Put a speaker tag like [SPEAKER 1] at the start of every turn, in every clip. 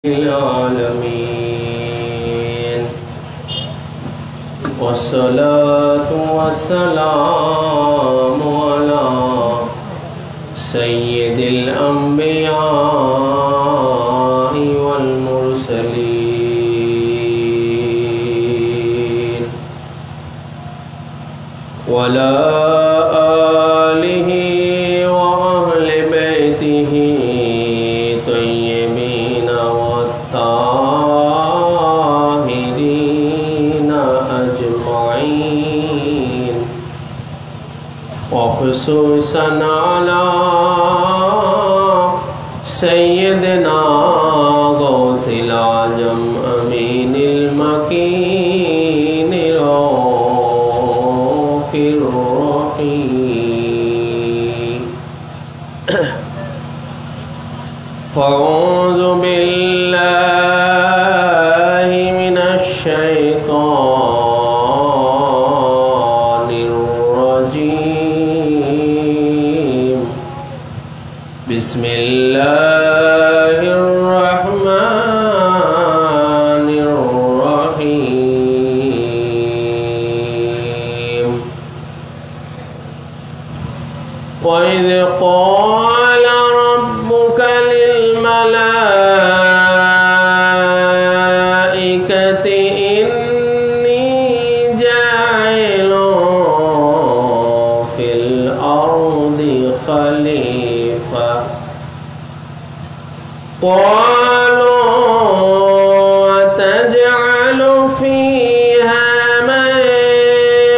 [SPEAKER 1] العالمين والصلاة والسلام على سيد الأنبياء والمرسلين وعلى آله وأهل بيته طيبين والطاهرين أجمعين وخصوصا على سيدنا غوث العجم أمين المكين رؤوف الرحيم فأعوذ بالله من الشيطان الرجيم بسم الله الرحمن الرحيم وإذ قال ربك للملائكة إني جاعل في الأرض خليفة قالوا وتجعل فيها من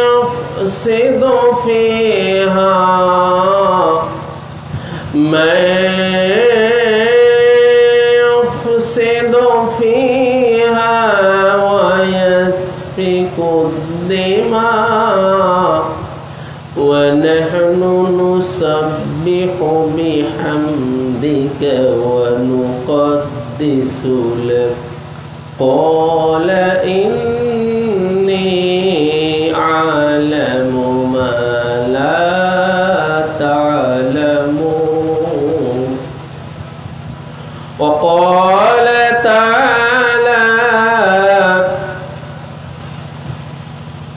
[SPEAKER 1] يفسد فيها ويسفك الدماء ونحن نسبح بحمدك ونقدس لك قال إني أعلم ما لا تعلمون وقال تعالى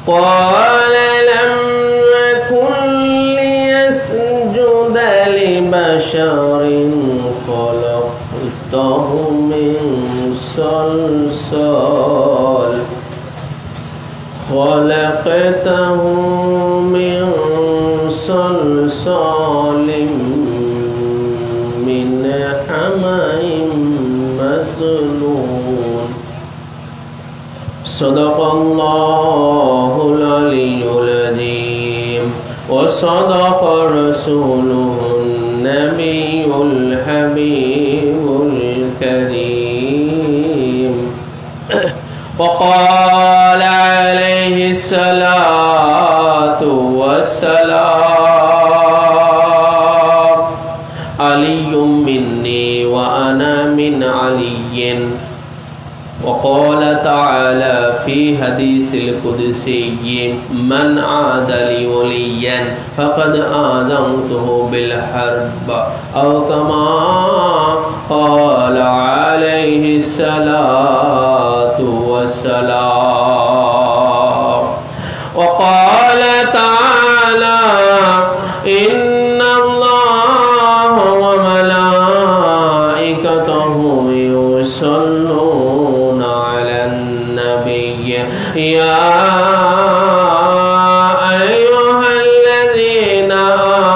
[SPEAKER 1] قال لم يكن ليسجد لبشر خلقته من صلصال من حمأ مسنون صدق الله العلي العظيم وصدق رسوله النبي الحبيب الكريم وقال عليه الصلاة والسلام علي مني وأنا من علي وقال تعالى في حديث القدسي من عاد لي وليا فقد آذنته بالحرب أو كما قال عليه الصلاة والسلام وقال تعالى إن الله وملائكته يصلون على النبي يا أيها الذين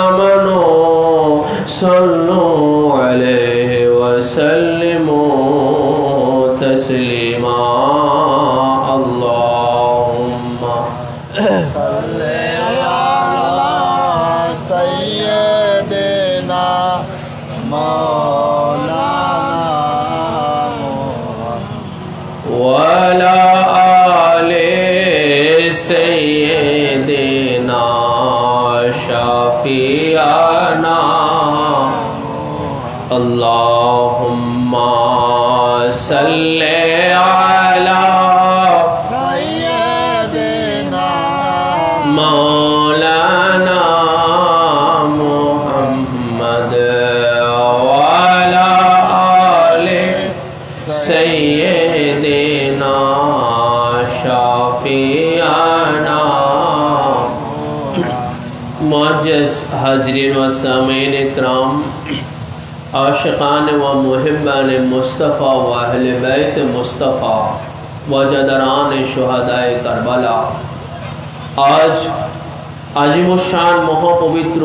[SPEAKER 1] آمنوا صلوا عليه وسلموا تسليما اللهم صل على سيدنا وعلى آل سيدنا شفيعنا اللهم صل على سيدنا مولانا محمد सय्यदना शाफियाना। मुअज़्ज़ज़ हाज़रीन व सामीन इकराम, आशिक़ान व मुहिब्बान मुस्तफ़ा व अहले बैत मुस्तफ़ा व जदरान शुहदाए करबला, आज আজিমুশান মহাপবিত্র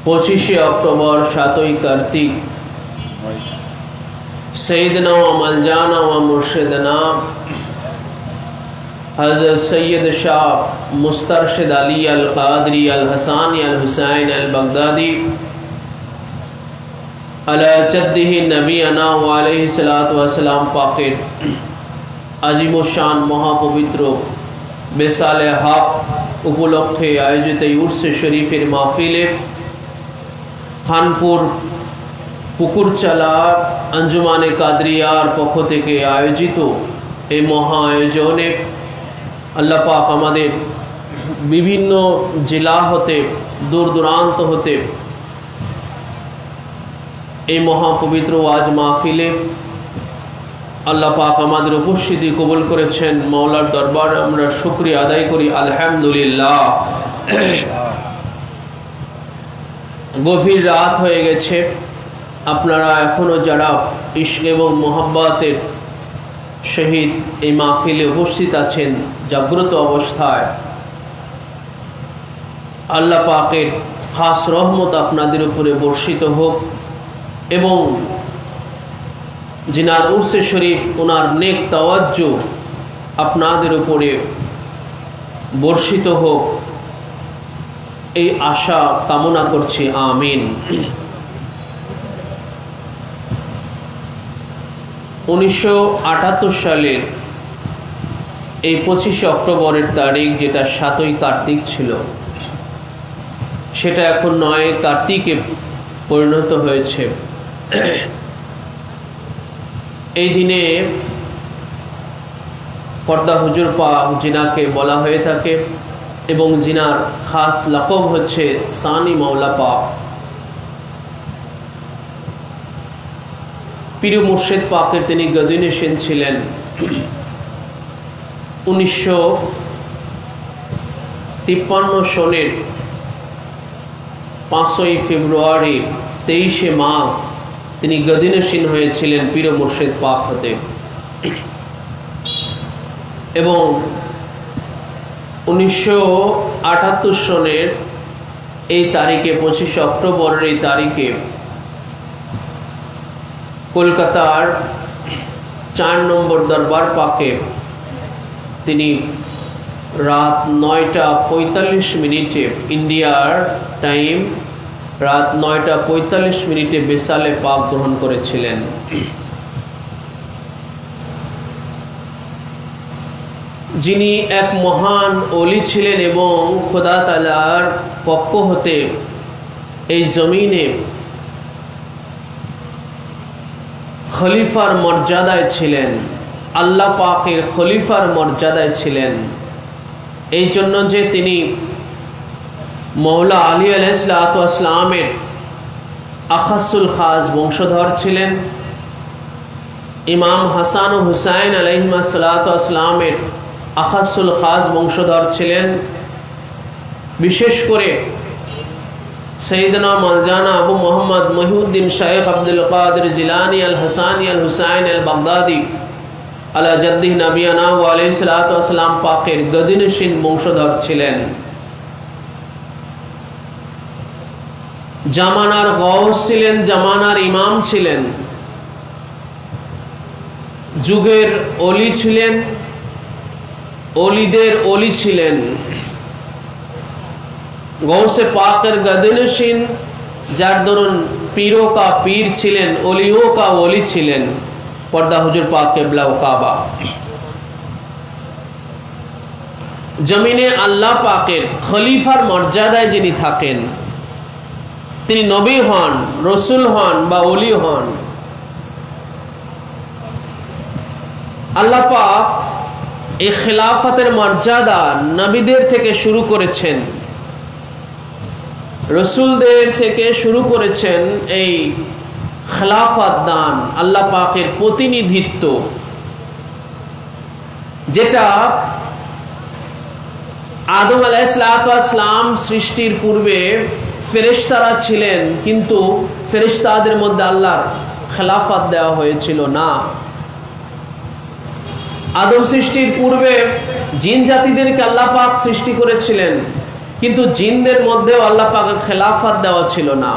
[SPEAKER 1] 25শে অক্টোবর 7ই কার্তিক सैयदना व मलजाना व मुर्शिदना हज़रत सैयद शाह मुस्तरशिद अली अल क़ादरी अल हसानी अल हुसैन अल बगदादी अला जद्दिही नबीना व अलैहि सलातु व सलाम पाकेर আজিমুশান মহাপবিত্র बेसाले हक उपलक्षे आयोजित उर्स शरीफेर महफिले खानपुर पुकुरचाला अंजुमाने कादरियार पक्ष थेके आयोजित ए महा आयोजने आल्लाह पाक आमादेर विभिन्न जिला होते दूर दूरान्त होते ए महापवित्र आज महफिले আল্লাহ পাক আমাদের উপস্থিতি কবুল করেছেন। মাওলার দরবারে আমরা শুকরিয়া আদায় করি আলহামদুলিল্লাহ। গভীর রাত হয়ে গেছে, আপনারা এখনো যারা ইশক এবং মোহাব্বতের সহিত এই মাহফিলে উপস্থিত আছেন জাগ্রত অবস্থায়, আল্লাহ পাকের খাস রহমত আপনাদের উপরে বর্ষিত হোক এবং जिनार उर्से शरीफ उनार नेक तवज्जो आपनादेर उपरे बर्षित होक এই आशा कामना करछि आमीन। 1978 सालेर এই 25শে অক্টোবরের তারিখ যেটা 7ই কার্তিক ছিল, সেটা এখন 9 কার্তিকে পরিণত হয়েছে। এই দিনে পর্দা হুজুর পাক জিনাকে বলা হয়ে থাকে এবং জিনার খাস লকব হচ্ছে সানি মাওলা পাক। পীর মুর্শিদ পাকের তিনি গদিনশীন ছিলেন। 1953 সনের 5ই ফেব্রুয়ারি 23শে মাঘ তিনি গদিনশীন হয়েছিলেন পীর মুর্শিদ পাক হতে এবং 1978 সনের এই তারিখে 25শে অক্টোবরের এই তারিখে কলকাতার 4 নম্বর দরবার পাকে তিনি রাত 9টা 45 মিনিটে ইন্ডিয়ার টাইম রাত 9টা 45 মিনিটে বেসালে পাক গ্রহণ করেছিলেন। যিনি এক মহান ওলি ছিলেন এবং খোদা তাআলার পক্ষ হতে এই জমিনে খলিফার মর্যাদায় ছিলেন, আল্লাহ পাকের খলিফার মর্যাদায় ছিলেন। এই জন্য যে তিনি मौला आली अलैहिस्सलामेर अखसुल खास वंशधर छिलेन, इमाम हसान और हुसैन अलैहिस्सलामेर अखसुल खास वंशधर छिलेन। विशेष करे सैयदना मौलाना अबू मोहम्मद मुहिउद्दीन शेख अब्दुल कादिर जिलानी अल हसानी अल हुसैन अल बगदादी अला जद्दिही नबीना व अलैहिस्सलाम पाकेर गदिनशीन वंशधर छिलेन। জামানার গওস ছিলেন, জামানার ইমাম ছিলেন, যুগের ওলি ছিলেন, ওলিদের ওলি ছিলেন। গৌসে পাকের গদিনশীন, যার দরুন পীরোं का पीर ছিলেন, ওলিयों का ওলি ছিলেন পর্দা হুজুর পাক কিবলা ও কাবা। জমিনে আল্লাহ পাকের খলিফার মর্যাদায় যিনি থাকেন, তিনি নবী হন, রসুল হন বা ওলি হন, আল্লাহ পাক এই খিলাফতের মর্যাদা নবীদের থেকে শুরু করেছেন, রসুলদের থেকে শুরু করেছেন। এই খেলাফত দান, আল্লাহ পাকের প্রতিনিধিত্ব, যেটা আদম আলাইহিসসালাম সৃষ্টির পূর্বে ফেরেশতারা ছিলেন, কিন্তু ফেরেশতাদের মধ্যে আল্লাহর খেলাফত দেওয়া হয়েছিল না। আদম সৃষ্টির পূর্বে জিন জাতিদেরকে আল্লাহ পাক সৃষ্টি করেছিলেন, কিন্তু জিনদের মধ্যেও আল্লাহ পাকের খেলাফত দেওয়া ছিল না।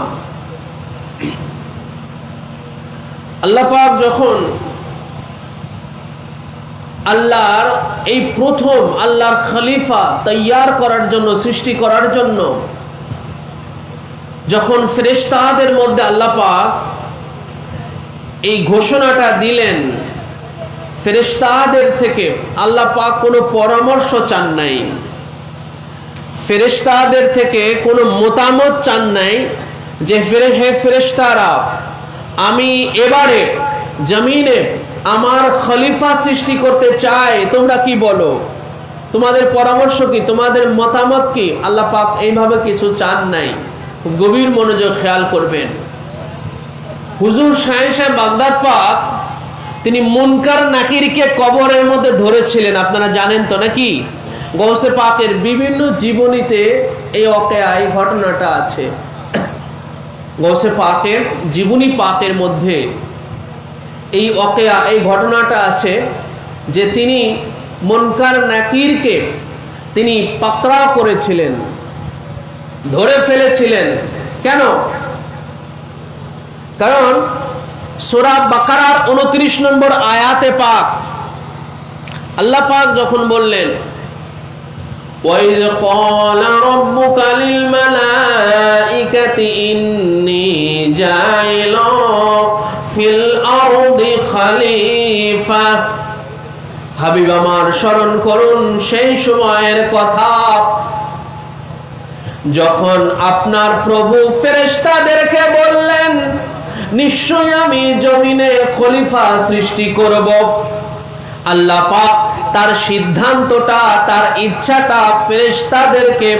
[SPEAKER 1] আল্লাহ পাক যখন আল্লাহর এই প্রথম আল্লাহর খলিফা তৈয়ার করার জন্য, সৃষ্টি করার জন্য যখন ফেরেশতাদের মধ্যে আল্লাহ পাক এই ঘোষণাটা দিলেন, ফেরেশতাদের থেকে আল্লাহ পাক কোনো পরামর্শ চান নাই, ফেরেশতাদের থেকে কোনো মতামত চান নাই যে হে ফেরেশতারা, আমি এবারে জমিনে আমার খলিফা সৃষ্টি করতে চাই, তোমরা কি বলো, তোমাদের পরামর্শ কি, তোমাদের মতামত কি? আল্লাহ পাক এইভাবে কিছু চান নাই। গভীর মনোযোগ খেয়াল করবেন। হুজুর শাহ বাগদাদ পাক তিনি মুনকার নাকিরকে কবরের মধ্যে ধরেছিলেন, আপনারা জানেন তো নাকি? গৌসে পাকের বিভিন্ন জীবনীতে এই ওয়াকিয়া, এই ঘটনাটা আছে। গৌসে পাকের জীবনী পাকের মধ্যে এই ওয়াকিয়া, এই ঘটনাটা আছে যে তিনি মুনকার নাকিরকে তিনি পাকড়াও করেছিলেন, ধরে ফেলেছিলেন। কেন? কারণ সূরা বাকারার 29 নম্বর আয়াতে পাক আল্লাহ পাক যখন বললেন, وَإِذْ قَالَ رَبُّكَ لِلْمَلَائِكَةِ إِنِّي جَاعِلٌ فِي الْأَرْضِ خَلِيفَةً। হাবিব আমার স্মরণ করুন সেই সময়ের কথা যখন আপনার প্রভু ফেরেশতাদেরকে বললেন, নিশ্চয় আমি জমিনে খলিফা সৃষ্টি করব। আল্লাহ পাক তার সিদ্ধান্তটা, তার ইচ্ছাটা ফেরেশতাদেরকে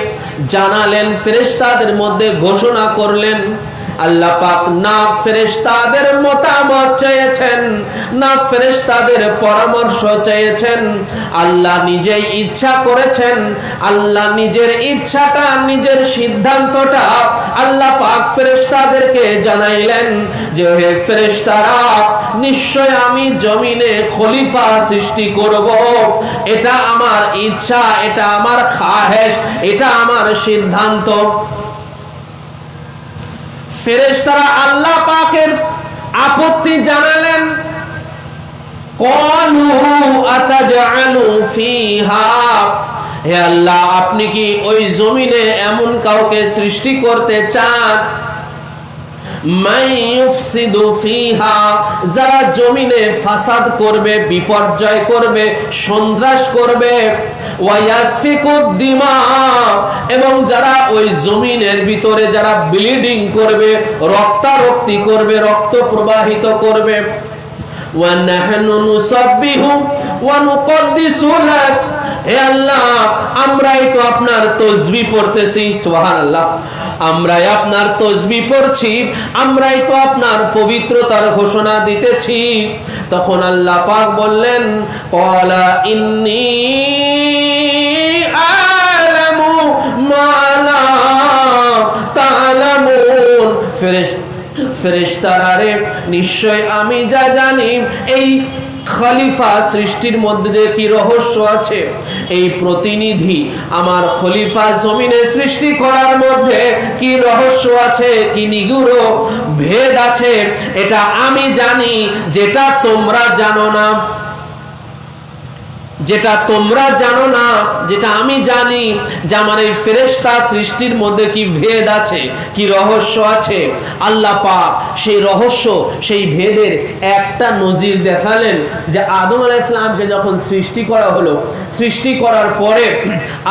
[SPEAKER 1] জানালেন, ফেরেশতাদের মধ্যে ঘোষণা করলেন। আল্লাহ পাক না ফেরেশতাদের মতামত চেয়েছেন, না ফেরেশতাদের পরামর্শ চেয়েছেন। আল্লাহ নিজেই ইচ্ছা করেছেন, আল্লাহ নিজের ইচ্ছাটা, নিজের সিদ্ধান্তটা আল্লাহ পাক ফেরেশতাদেরকে জানাইলেন যে হে ফেরেশতারা, নিশ্চয় আমি জমিনে খলিফা সৃষ্টি করব। এটা আমার ইচ্ছা, এটা আমার খাহেশ, এটা আমার সিদ্ধান্ত। ফেরেশতারা আল্লাহ পাকের আপত্তি জানালেন। ক্বালু আতাজআলু ফিহা, হে আল্লাহ, আপনি কি ওই জমিনে এমন কাউকে সৃষ্টি করতে চান মাইয়ুফসিদু ফিহা, যারা জমিনে ফাসাদ করবে, বিপর্যয় করবে, সন্ত্রাস করবে, ওয়ায়াসফিকুদ দিমা, এবং যারা ওই জমিনের ভিতরে যারা ব্লিডিং করবে, রক্তারক্তি করবে, রক্ত প্রবাহিত করবে। ওয়া নাহনু নুসাব্বিহু ওয়া নুকদ্দিসু লাক, হে আল্লাহ, আমরাই তো আপনার তাসবিহ পড়তেছি, সুবহানাল্লাহ, আমরাই আপনার তাসবিহ পড়ছি, আমরাই তো আপনার পবিত্রতার ঘোষণা দিতেছি। তখন আল্লাহ পাক বললেন, ক্বালা ইন্নী আ'লামু মা লা তা'লামুন, ফেরেশতারা রে, নিশ্চয় আমি যা জানি এই খলিফা সৃষ্টির মধ্যে যে কি রহস্য আছে, এই প্রতিনিধি আমার খলিফা জমিনে সৃষ্টি করার মধ্যে কি রহস্য আছে, কি নিগূঢ় ভেদ আছে, এটা আমি জানি, যেটা তোমরা জানো না, যেটা তোমরা জানো না, যেটা আমি জানি, যে আমার এই ফেরেশতা সৃষ্টির মধ্যে কি ভেদ আছে, কি রহস্য আছে। আল্লাহ পাক সেই রহস্য, সেই ভেদের একটা নজির দেখালেন যে আদম আলাইহিস সালামকে যখন সৃষ্টি করা হলো, সৃষ্টি করার পরে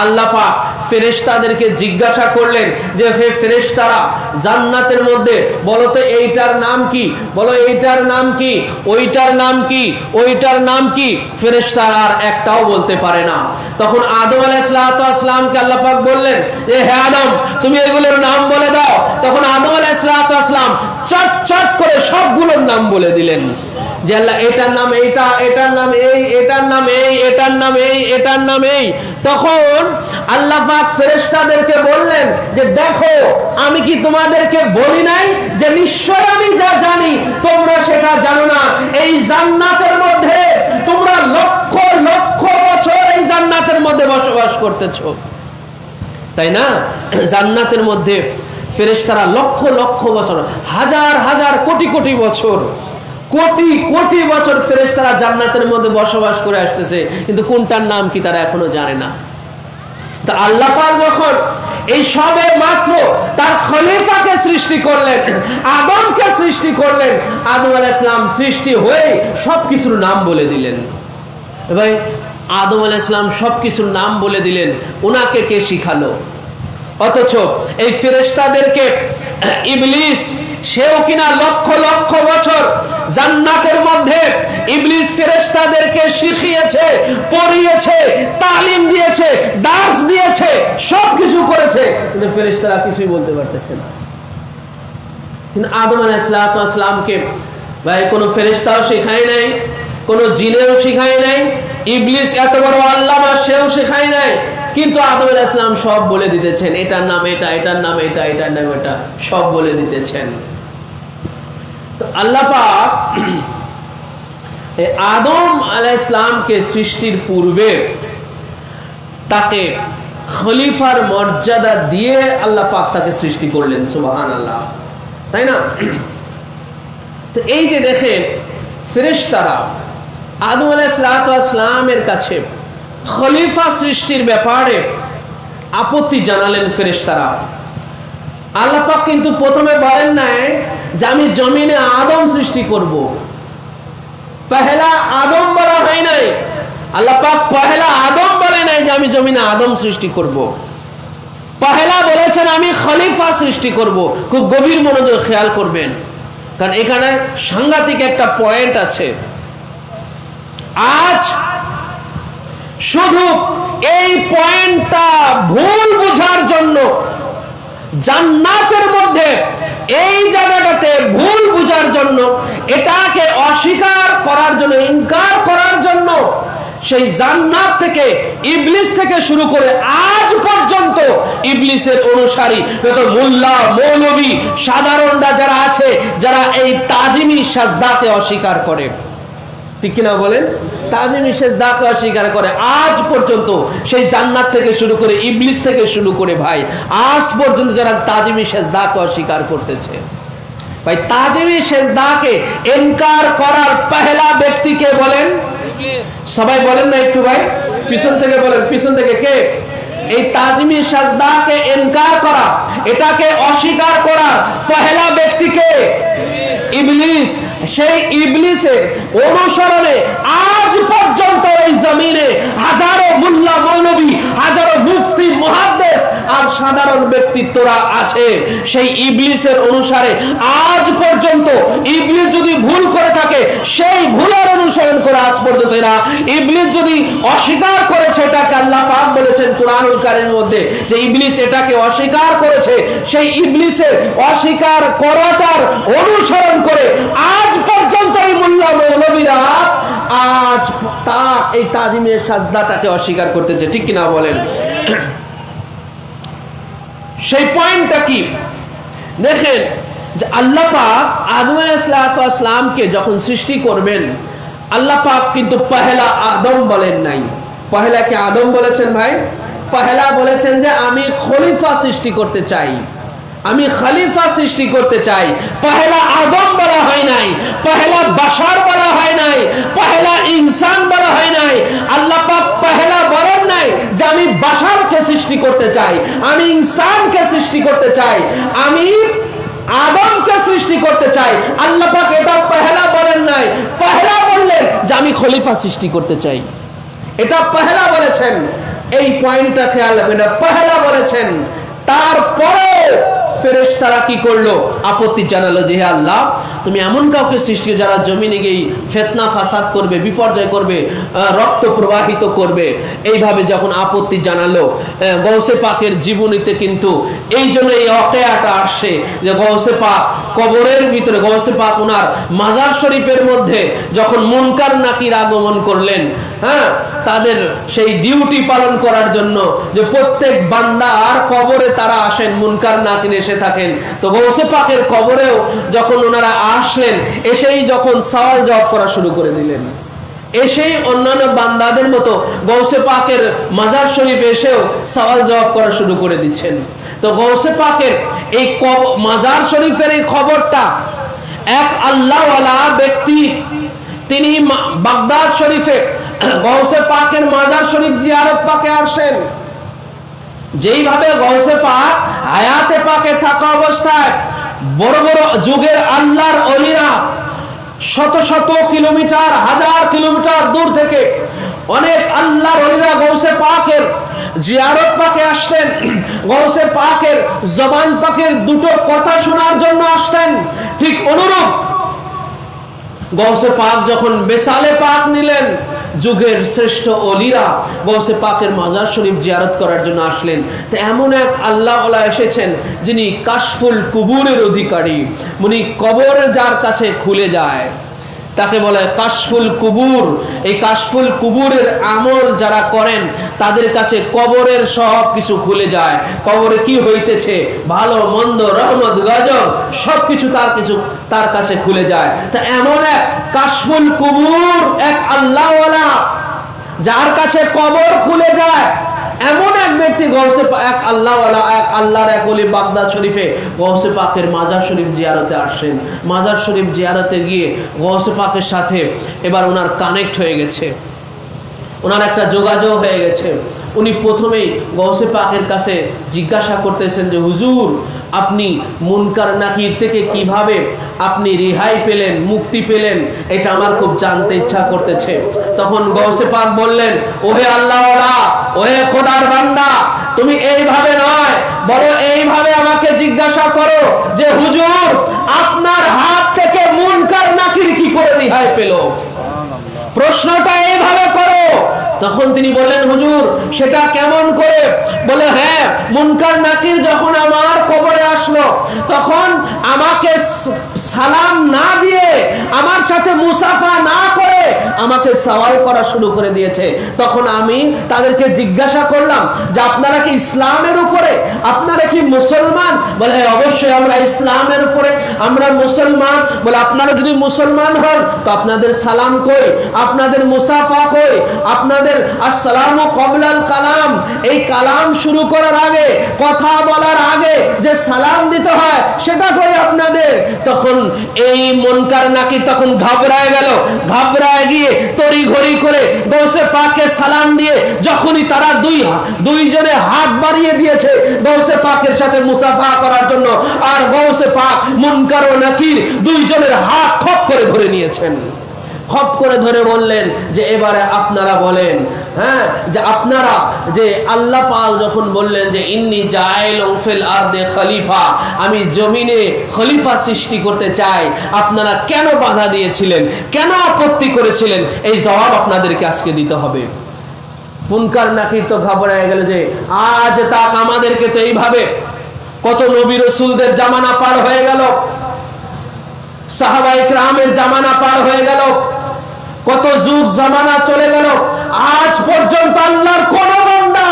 [SPEAKER 1] আল্লাহ পাক ফেরেশতাদেরকে জিজ্ঞাসা করলেন যে হে ফেরেশতারা, জান্নাতের মধ্যে বলো তো এইটার নাম কি, বলো এইটার নাম কি, ওইটার নাম কি, ওইটার নাম কি। ফেরেশতারা আর একটাও বলতে পারে না। তখন আদম আলাইহিসসালামকে আল্লাহ পাক বললেন যে হে আদম তুমি এগুলোর নাম বলে দাও। তখন আদম আলাইহিসসালাম চট চট করে সবগুলোর নাম বলে দিলেন যে আল্লাহ এটার নাম এইটা, এটার নাম এই, এটার নাম এই, এটার নাম এই, এটার নাম এই। তখন আল্লাহ পাক ফেরেশতাদেরকে বললেন যে দেখো আমি কি তোমাদেরকে বলি নাই যে নিশ্চয় আমি যা জানি তোমরা সেটা জানো না। এই জান্নাতের মধ্যে তোমরা লক্ষ লক্ষ বছর এই জান্নাতের মধ্যে বসবাস করতেছো, তাই না? জান্নাতের মধ্যে ফেরেশতারা লক্ষ লক্ষ বছর, হাজার হাজার কোটি কোটি বছর, কোটি কোটি বছর ফেরেশতারা জান্নাতের মধ্যে বসবাস করে আসতেছে, কিন্তু কোনটার নাম কি তারা এখনো জানে না। তা আল্লাহ পাক যখন এই সবে মাত্র তার খলিফাকে সৃষ্টি করলেন, আদমকে সৃষ্টি করলেন, আদম আলাইহিস সালাম সৃষ্টি হয়ে সবকিছুর নাম বলে দিলেন। ভাই আদম আলাইহিস সালাম সবকিছুর নাম বলে দিলেন, ওনাকে কে শিখালো? অথচ এই ফেরেশতাদেরকে ইবলিস, সেও কিনা লক্ষ লক্ষ বছর জান্নাতের মধ্যে ইবলিস ফেরেশতাদেরকে শিখিয়েছে, পড়িয়েছে, তালিম দিয়েছে, দার্স দিয়েছে, সবকিছু করেছে, কিন্তু ফেরেশতারা কিছুই বলতে পারতেছে না। কিন্তু আদম আলাইহিসসালামকে ভাই কোনো ফেরেশতাও শেখায় নাই, কোনো জিনেও শেখায় নাই, ইবলিস এত বড় আল্লামা সেও শেখায় নাই, কিন্তু আদম আলাইহিস সালাম সব বলে দিতেছেন, এটার নাম এটা, এটার নাম এটা, এটার নাম এটা, সব বলে দিতেছেন। তো আল্লাহ পাক আদম আলাইহিস সালামকে সৃষ্টির পূর্বে তাকে খলিফার মর্যাদা দিয়ে আল্লাহ পাক তাকে সৃষ্টি করলেন, সুবহানাল্লাহ, তাই না? তো এই যে দেখেন ফেরেশতারা আদম আলাইহিস সালামের কাছে খলিফা সৃষ্টির ব্যাপারে আপত্তি জানালেন ফেরেশতারা। আল্লাহ পাক কিন্তু প্রথমে বলেন নাই যে আমি জমিনে আদম সৃষ্টি করব, পহেলা আদম বলা হয় নাই। আল্লাহ পাক পহেলা আদম বলে নাই যে আমি জমিনে আদম সৃষ্টি করব, পহেলা বলেছেন আমি খলিফা সৃষ্টি করব। খুব গভীর মনোযোগ খেয়াল করবেন, কারণ এখানে সাংঘাতিক একটা পয়েন্ট আছে। আজ শুধু এই পয়েন্টটা ভুল বোঝার জন্য, জান্নাতের মধ্যে এই জায়গাটাতে ভুল বোঝার জন্য, এটাকে অস্বীকার করার জন্য, ইনকার করার জন্য, সেই জান্নাত থেকে ইবলিস থেকে শুরু করে আজ পর্যন্ত ইবলিসের অনুসারী যত মোল্লা মৌলবী সাধারণরা যারা আছে, যারা এই তাজিমি সাজদাকে অস্বীকার করে, ঠিক কিনা বলেন? তাজিমি সাজদাকে অস্বীকার করে আজ পর্যন্ত, সেই জান্নাত থেকে শুরু করে ইবলিস থেকে শুরু করে ভাই আজ পর্যন্ত যারা তাজিমি সাজদাকে অস্বীকার করতেছে, ভাই তাজিমি সাজদাকে ইনকার করার পহেলা ব্যক্তিকে বলেন? সবাই বলেন না একটু ভাই, পিছন থেকে বলেন, পিছন থেকে কে? এই তাজিমি সাজদাকে ইনকার করা, এটাকে অস্বীকার করার পহেলা ব্যক্তিকে ইবলিস। সেই ইবলিসের অনুসরণে আজ পর্যন্ত এই জমিনে হাজারো মুল্লা মৌলবী, হাজারো মুফতি মুহাদ্দিস আর সাধারণ ব্যক্তিত্বরা আছে। সেই ইবলিসের অনুসারে আজ পর্যন্ত ইবলিস যদি ভুল করে থাকে, সেই ভুলের অনুসরণ করে আজ পর্যন্ত এরা, ইবলিস যদি অস্বীকার করেছে, এটাকে আল্লাহ পাক বলেছেন কুরআনুল কারীমের মধ্যে যে ইবলিস এটাকে অস্বীকার করেছে, সেই ইবলিসের অস্বীকার করাটার অনুসরণ করে আজ পর্যন্ত এই মুল্লা মৌলবীরা আজ এই তাজিমের সাজদাটাকে অস্বীকার করতেছে, ঠিক কিনা বলেন? সেই পয়েন্টটা কি দেখেন, যে আল্লাহ পাক আদম আলাইহিস সালামকে যখন সৃষ্টি করবেন, আল্লাহ পাক কিন্তু পহেলা আদম বলেন নাই। পহেলা কে আদম বলেছেন ভাই? পহেলা বলেছেন যে আমি খলিফা সৃষ্টি করতে চাই, আমি খলিফা সৃষ্টি করতে চাই। পহেলা আদম বলা হয় নাই, পহেলা বাশার বলা হয় নাই, পহেলা ইনসান বলা হয় নাই। আল্লাহ পাক পহেলা বলেন নাই যে আমি বাশারকে সৃষ্টি করতে চাই, আমি ইনসানকে সৃষ্টি করতে চাই, আমি আদমকে সৃষ্টি করতে চাই। আল্লাহ পাক এটা পহেলা বলেন নাই, পহেলা বললেন যে আমি খলিফা সৃষ্টি করতে চাই। এটা পহেলা বলেছেন, এই পয়েন্টটা খেয়াল রাখবেন, পহেলা বলেছেন। তারপরে ফেরেশতারা কি করলো? আপত্তি জানালো যে হে আল্লাহ, তুমি এমন কাউকে সৃষ্টি যারা জমিনে গিয়ে ফিতনা ফাসাদ করবে, বিপর্যয় করবে, রক্ত প্রবাহিত করবে। এইভাবে যখন আপত্তি জানালো, গৌসে পাকের জীবনীতে কিন্তু এই জন্য এই ওয়াকিয়াটা আসে যে গৌসে পাক কবরের ভিতরে, গৌসে পাক ওনার মাজার শরীফের মধ্যে যখন মুনকার নাকির আগমন করলেন, হ্যাঁ, তাদের সেই ডিউটি পালন করার জন্য যে প্রত্যেক বান্দা আর কবরে তারা আসেন, মুনকার নাকির এসে থাকেন। তো গৌসে পাকের কবরেও যখন ওনারা আসলেন, এসেই যখন সওয়াল জবাব করা শুরু করে দিলেন, এসেই অন্যান্য বান্দাদের মতো গৌসে পাকের মাজার শরীফে এসেও সওয়াল জবাব করা শুরু করে দিচ্ছেন। তো গৌসে পাকের এই মাজার শরীফের এই খবরটা এক আল্লাহওয়ালা ব্যক্তি, তিনি বাগদাদ শরীফে গৌসে পাকের মাজার শরীফ জিয়ারত পাকে আসেন। যেইভাবে গৌসে পাক হায়াতে পাকে থাকা অবস্থায় বড় বড় যুগের আল্লাহর ওলিরা শত শত কিলোমিটার, হাজার কিলোমিটার দূর থেকে অনেক আল্লাহর ওলিরা গৌসে পাকের জিয়ারত পাকে আসতেন, গৌসে পাকের জবান পাকের দুটো কথা শোনার জন্য আসতেন। ঠিক অনুরূপ গৌসে পাক যখন বেসালে পাক নিলেন, যুগের শ্রেষ্ঠ ওলিরা গৌসে পাকের মাজার শরীফ জিয়ারত করার জন্য আসলেন। তো এমন এক আল্লাহ ওয়ালা এসেছেন যিনি কাশফুল কুবুরের অধিকারী, উনি কবর যার কাছে খুলে যায় তাকে বলে কাশফুল কুবুর। এই কাশফুল কুবুরের আমল যারা করেন তাদের কাছে কবরের সব কিছু খুলে যায়। কবরে কি হইতেছে, ভালো মন্দ, রহমত গজব, সবকিছু তার কাছে খুলে যায়। তা এমন এক কাশফুল কুবুর, এক আল্লাহওয়ালা যার কাছে কবর খুলে যায়, এমন এক ব্যক্তি গৌসে এক আল্লাহওয়ালা, এক আল্লাহর এক ওলি বাগদাদ শরীফে গৌসে পাকের মাজার শরীফ জিয়ারতে আসেন। মাজার শরীফ জিয়ারতে গিয়ে গৌসে পাকের সাথে এবার ওনার কানেক্ট হয়ে গেছে, ওনার একটা যোগাযোগ হয়ে গেছে। উনি প্রথমেই গৌসে পাকের কাছে জিজ্ঞাসা করতেছেন যে হুজুর, আপনি মুনকার নাকির থেকে কিভাবে আপনি রেহাই পেলেন, মুক্তি পেলেন, এটা আমার খুব জানতে ইচ্ছা করতেছে। তখন গৌসে পাক বললেন, ওহে আল্লাহওয়ালা, ওহে খোদার বান্দা, তুমি এইভাবে নয়, বলো এইভাবে আমাকে জিজ্ঞাসা করো যে হুজুর, আপনার হাত থেকে মুনকার নাকির কি করে রেহাই পেল, প্রশ্নটা এইভাবে করো। তখন তিনি বললেন, হুজুর সেটা কেমন করে? বলে, হ্যাঁ, মুনকার নাকির যখন আমার কবরে আসলো, তখন আমাকে সালাম না দিয়ে, আমার সাথে মুসাফা না করে আমাকে সওয়াল করা শুরু করে দিয়েছে। তখন আমি তাদেরকে জিজ্ঞাসা করলাম যে আপনারা কি ইসলামের উপরে, আপনারা কি মুসলমান? বলে, হ্যাঁ, অবশ্যই আমরা ইসলামের উপরে, আমরা মুসলমান। বলে, আপনারা যদি মুসলমান হন তো আপনাদের সালাম কই, আপনাদের মুসাফা কই, আপনাদের আসসালামু ক্বাবলাল কালাম, এই কালাম শুরু করার আগে, কথা বলার আগে যে সালাম দিতে হয় সেটা কই আপনাদের? তখন এই মুনকার নাকির তখন ঘাবড়ায় গেল, ঘাবড়ায় গিয়ে তড়ি ঘড়ি করে গৌসে পাককে সালাম দিয়ে যখনই তারা দুইজনে হাত বাড়িয়ে দিয়েছে গৌসে পাকের সাথে মুসাফা করার জন্য, আর গৌসে পাক মুনকার ও নাকির দুইজনের হাত খপ করে ধরে নিয়েছেন। খপ করে ধরে বললেন যে এবারে আপনারা বলেন, হ্যাঁ, যে আপনারা যে আল্লাহ পাক যখন বললেন যে ইন্নী জাইলুন ফিল আরদে খলিফা, আমি জমিনে খলিফা সৃষ্টি করতে চাই, আপনারা কেন বাধা দিয়েছিলেন, কেন আপত্তি করেছিলেন? এই জবাব আপনাদেরকে আজকে দিতে হবে। মুনকার নাকির তো ঘাবড়ায় গেল যে আজ তাক আমাদেরকে তো এইভাবে, কত নবী রাসূলদের জামানা পার হয়ে গেল, সাহাবায়ে কেরামের জামানা পার হয়ে গেল, কত যুগ জামানা চলে গেল, আজ পর্যন্ত আল্লাহর কোন বান্দা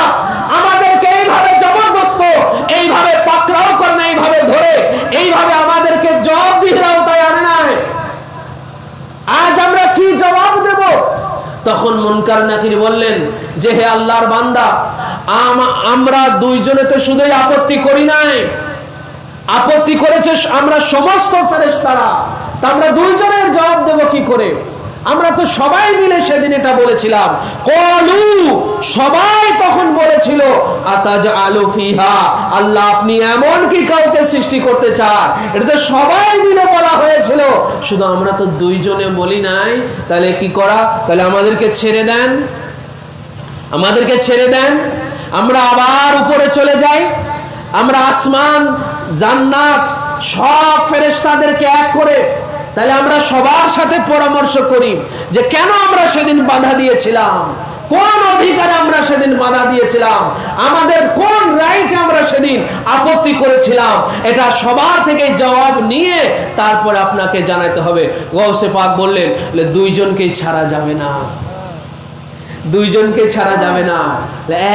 [SPEAKER 1] আমাদেরকে এইভাবে জবরদস্ত, এইভাবে পাকড়াও করে না, এইভাবে ধরে, এইভাবে আমাদেরকে জবাব দিয়ে আওতায় আনে নাই। আজ আমরা কি জবাব দেব? তখন মুনকার নাকির বললেন যে হে আল্লাহর বান্দা, আমরা দুইজনে তো শুধুই আপত্তি করি নাই, আপত্তি করেছে আমরা সমস্ত ফেরেশতারা, তা আমরা দুইজনের জবাব দেব কি করে? আমরা তো সবাই মিলে সেদিন এটা বলেছিলাম। কলু, সবাই তখন বলেছিল, আতাজআলু ফিহা, আল্লাহ আপনি এমন কি কাউকে সৃষ্টি করতে চান? এটা তো সবাই মিলে বলা হয়েছিল, শুধু আমরা তো দুইজনে বলি নাই। তাহলে কি করা? তাহলে আমাদেরকে ছেড়ে দেন, আমাদেরকে ছেড়ে দেন, আমরা আবার উপরে চলে যাই, আমরা আসমান জান্নাত সব ফেরেশতাদেরকে এক করে। তাহলে আমরা সবার সাথে পরামর্শ করি যে কেন আমরা সেদিন বাধা দিয়েছিলাম, কোন অধিকারে আমরা সেদিন বাধা দিয়েছিলাম, আমাদের কোন রাইটে আমরা সেদিন আপত্তি করেছিলাম, এটা সবার থেকে জবাব নিয়ে তারপরে আপনাকে জানাতে হবে। গৌসে পাক বললেন দুইজনকেই ছাড়া যাবে না, দুইজনকে ছাড়া যাবে না,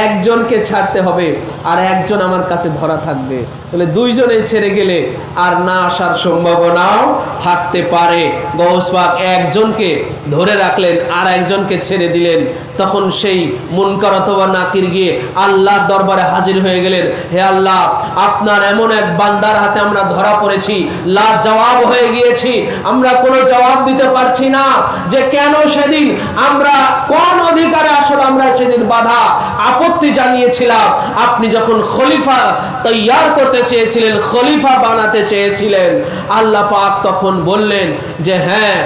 [SPEAKER 1] একজনকে ছাড়তে হবে আর একজন আমার কাছে ধরা থাকবে। তাহলে দুইজনে ছেড়ে গেলে আর না আসার সম্ভাবনাও থাকতে পারে। গৌস পাক একজনকে ধরে রাখলেন আর একজনকে ছেড়ে দিলেন। তখন সেই মুনকার অথবা নাকির গিয়ে আল্লাহর দরবারে হাজির হয়ে গেলেন, হে আল্লাহ, আপনার এমন এক বান্দার হাতে আমরা ধরা পড়েছি, লা জবাব হয়ে গিয়েছি, আমরা কোনো জবাব দিতে পারছি না যে কেন সেদিন আমরা কোন অধিকারে আসলে আমরা সেদিন বাধা আপত্তি জানিয়েছিলাম। আপনি যখন খলিফা তৈয়ার করতে চেয়েছিলেন, খলিফা বানাতে চেয়েছিলেন, আল্লাহ পাক তখন বললেন যে হ্যাঁ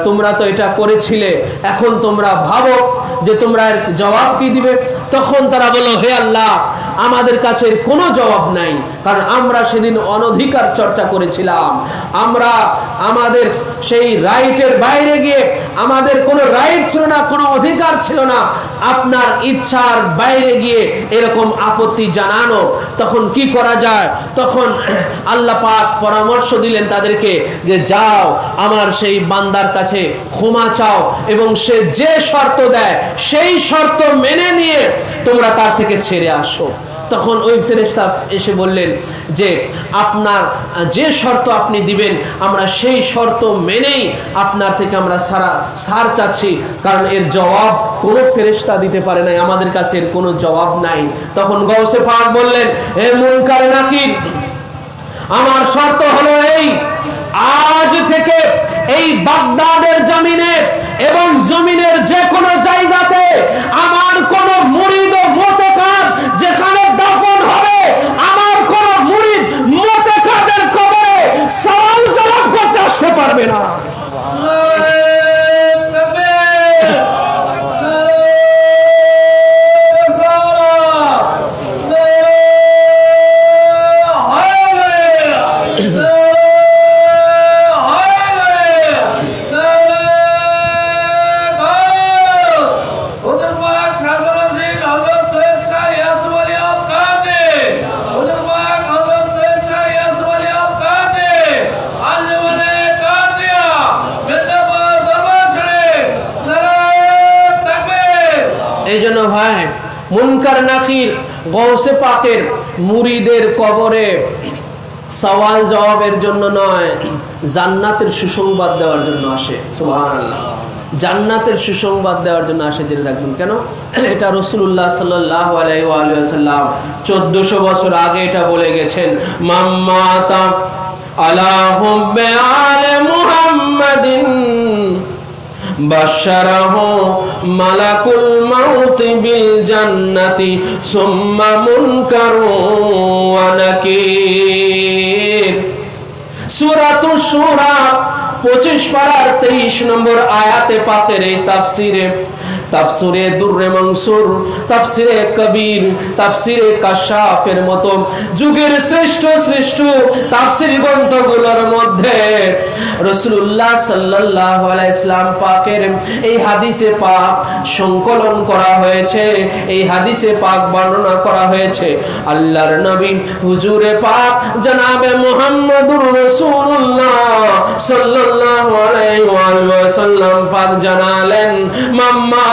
[SPEAKER 1] তোমরা তো এটা করেছিলে, এখন তোমরা ভাবো যে তোমরা এর জবাব কি দিবে। তখন তারা বলল, হে আল্লাহ, আমাদের কাছে কোনো জবাব নাই, কারণ আমরা সেদিন অনধিকার চর্চা করেছিলাম, আমরা আমাদের সেই রাইটের বাইরে গিয়ে আমাদের কোনো রাইট ছিল না, কোনো অধিকার ছিল না আপনার ইচ্ছার বাইরে গিয়ে এরকম আপত্তি জানানো। তখন কি করা যায়? তখন আল্লাহ পাক পরামর্শ দিলেন তাদেরকে যে যাও আমার সেই বান্দার কাছে ক্ষমা চাও এবং সে যে শর্ত দেয় সেই শর্ত মেনে নিয়ে তোমরা তার থেকে ছেড়ে আসো। তখন ওই ফেরেশতা এসে বললেন যে আপনার যে শর্ত আপনি দিবেন আমরা সেই শর্ত মেনেই আপনার থেকে আমরা সার চাচ্ছি, কারণ এর জবাব কোনো ফেরেশতা দিতে পারে নাই, আমাদের কাছে এর কোনো জবাব নাই। তখন গৌসে পাক বললেন, হে মুনকার নাকির, আমার শর্ত হলো এই, আজ থেকে এই বাগদাদের জমিনে এবং জমিনের যে কোনো জায়গাতে আমার কোন মুরিদ ও মুতাকাদ যেখানে দাফন হবে, আমার কোন মুরিদ মুতাকাদের কবরে সওয়াল জবাব করতে আসতে পারবে না। ভাই মুনকার নাকির গৌসে পাকের মুরিদের কবরে সওয়াল জবাবের জন্য নয়, জান্নাতের সুসংবাদ দেওয়ার জন্য আসে। সুবহানাল্লাহ, জান্নাতের সুসংবাদ দেওয়ার জন্য আসে। জেনে রাখবেন কেন? এটা রাসূলুল্লাহ সাল্লাল্লাহু আলাইহি ওয়া সাল্লাম 1400 বছর আগে এটা বলে গেছেন, মাম্মাতা আলা হুব্বে আলে মুহাম্মাদিন বাশশারাহু মালাকুল মাউত বিল জান্নাতি সুম্মা মুনকারু ওয়া নাকির। সূরাতুশ শুরা 25 পারার 23 নম্বর আয়াতে পাকের এই তাফসিরে দুররে মনসুর, তাফসিরে কবির, তাফসিরে কাশাফের মতো যুগের শ্রেষ্ঠ তাফসির গ্রন্থগুলোর মধ্যে রাসূলুল্লাহ সাল্লাল্লাহু আলাইহি সাল্লাম পাকের এই হাদিসে পাক সংকলন করা হয়েছে, এই হাদিসে পাক বর্ণনা করা হয়েছে। আল্লাহর নবী হুজুরে পাক জনাবে মুহাম্মদুর রাসূলুল্লাহ সাল্লাল্লাহু আলাইহি ওয়া সাল্লাম পাক জানালেন, মাম্মা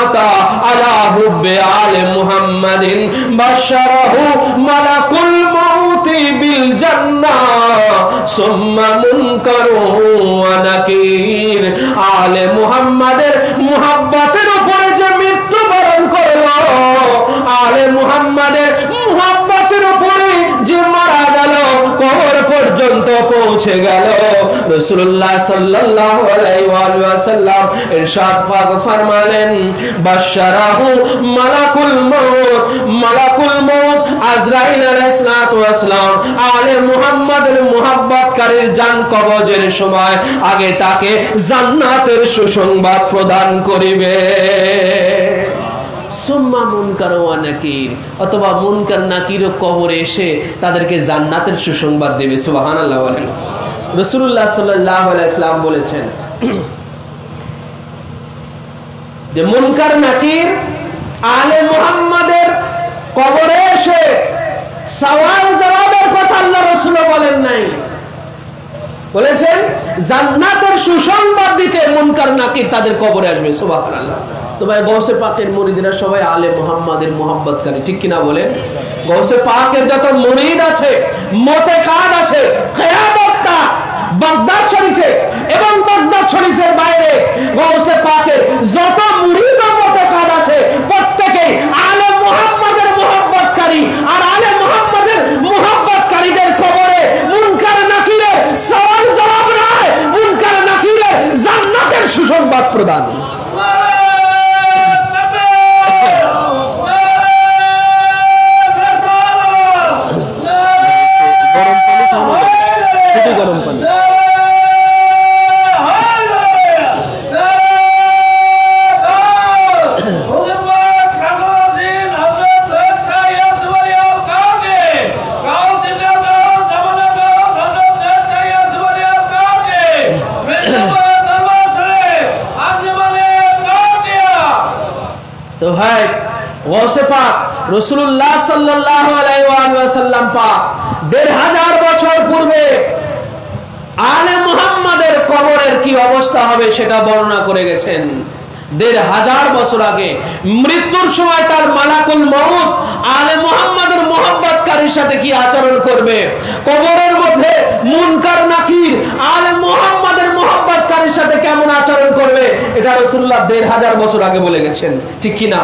[SPEAKER 1] আলা হুব্বে আলে মুহাম্মাদিন বাশশারাহু মালাকুল মাউতি বিল জান্নাহ সুম্মা মুনকারু ওয়া নাকির। আলে মুহাম্মাদের মুহাব্বতের উপরে যে মৃত্যুবরণ করলো, আলে মুহাম্মাদের মুহাব্বতের উপরে যে মারা গেল, কবর পর্যন্ত পৌঁছে গেল, রাসূলুল্লাহ সাল্লাল্লাহু আলাইহি ওয়া সাল্লাম ইরশাদ পাক ফরমালেন, বাশশারাহু মালাকুল মাউত আজরাইল আলাইহিস সালাতু ওয়াস সালাম আলে মুহাম্মাদের মুহাব্বতকারীর জান কবজের সময় আগে তাকে জান্নাতের সুসংবাদ প্রদান করিবে। সুম্মা মুনকার ওয়া নাকির, অথবা মুনকার নাকির কবরে এসে তাদেরকে জান্নাতের সুসংবাদ দেবে। সুবহানাল্লাহ বলেন। রাসূলুল্লাহ সাল্লাল্লাহু আলাইহি ওয়াসাল্লাম বলেছেন যে মুনকার নাকির আলে মুহাম্মাদের কবরে এসে সওয়াল জবাবের কথা আল্লাহ রাসূল বলেন নাই, বলেছেন জান্নাতের সুসংবাদ দিতে মুনকার নাকির তাদের কবরে আসবে। সুবহানাল্লাহ। তো ভাই গৌসে পাকের মুরিদরা সবাই আলে মুহাম্মাদের মুহাব্বতকারী, ঠিক কিনা বলেন? গৌসে পাকের যত মুরিদ আছে, মোতেকাদ আছে, কিয়ামতটা বাগদাদ শরীফে এবং বাগদাদ শরীফের বাইরে গৌসে পাকের যত মুরিদ ও মোতেকাদ আছে প্রত্যেকই আলে মুহাম্মাদের মুহাব্বতকারী। আর আলে মুহাম্মাদের মুহাব্বতকারীদের কবরে মুনকার নাকিরের সওয়াল জবাব নয়, মুনকার নাকিরের জান্নাতের সুসংবাদ প্রদান। গরম পানি তো ভাই গৌসে পাক রাসূলুল্লাহ সাল্লাল্লাহু আলাইহি ওয়াসাল্লাম পাক ১৫০০ বছর পূর্বে আলে মুহাম্মাদের কবরের কি অবস্থা হবে সেটা বর্ণনা করে গেছেন। ১৫০০ বছর আগে মৃত্যুর সময় তার মালাকুল মউত আলে মুহাম্মাদের মুহাব্বতকারীর সাথে কি আচরণ করবে, কবরের মধ্যে মুনকার নাকির আলে মুহাম্মাদের মুহাব্বতকারীর সাথে কেমন আচরণ করবে, এটা রাসূলুল্লাহ ১৫০০ বছর আগে বলে গেছেন, ঠিক কি না?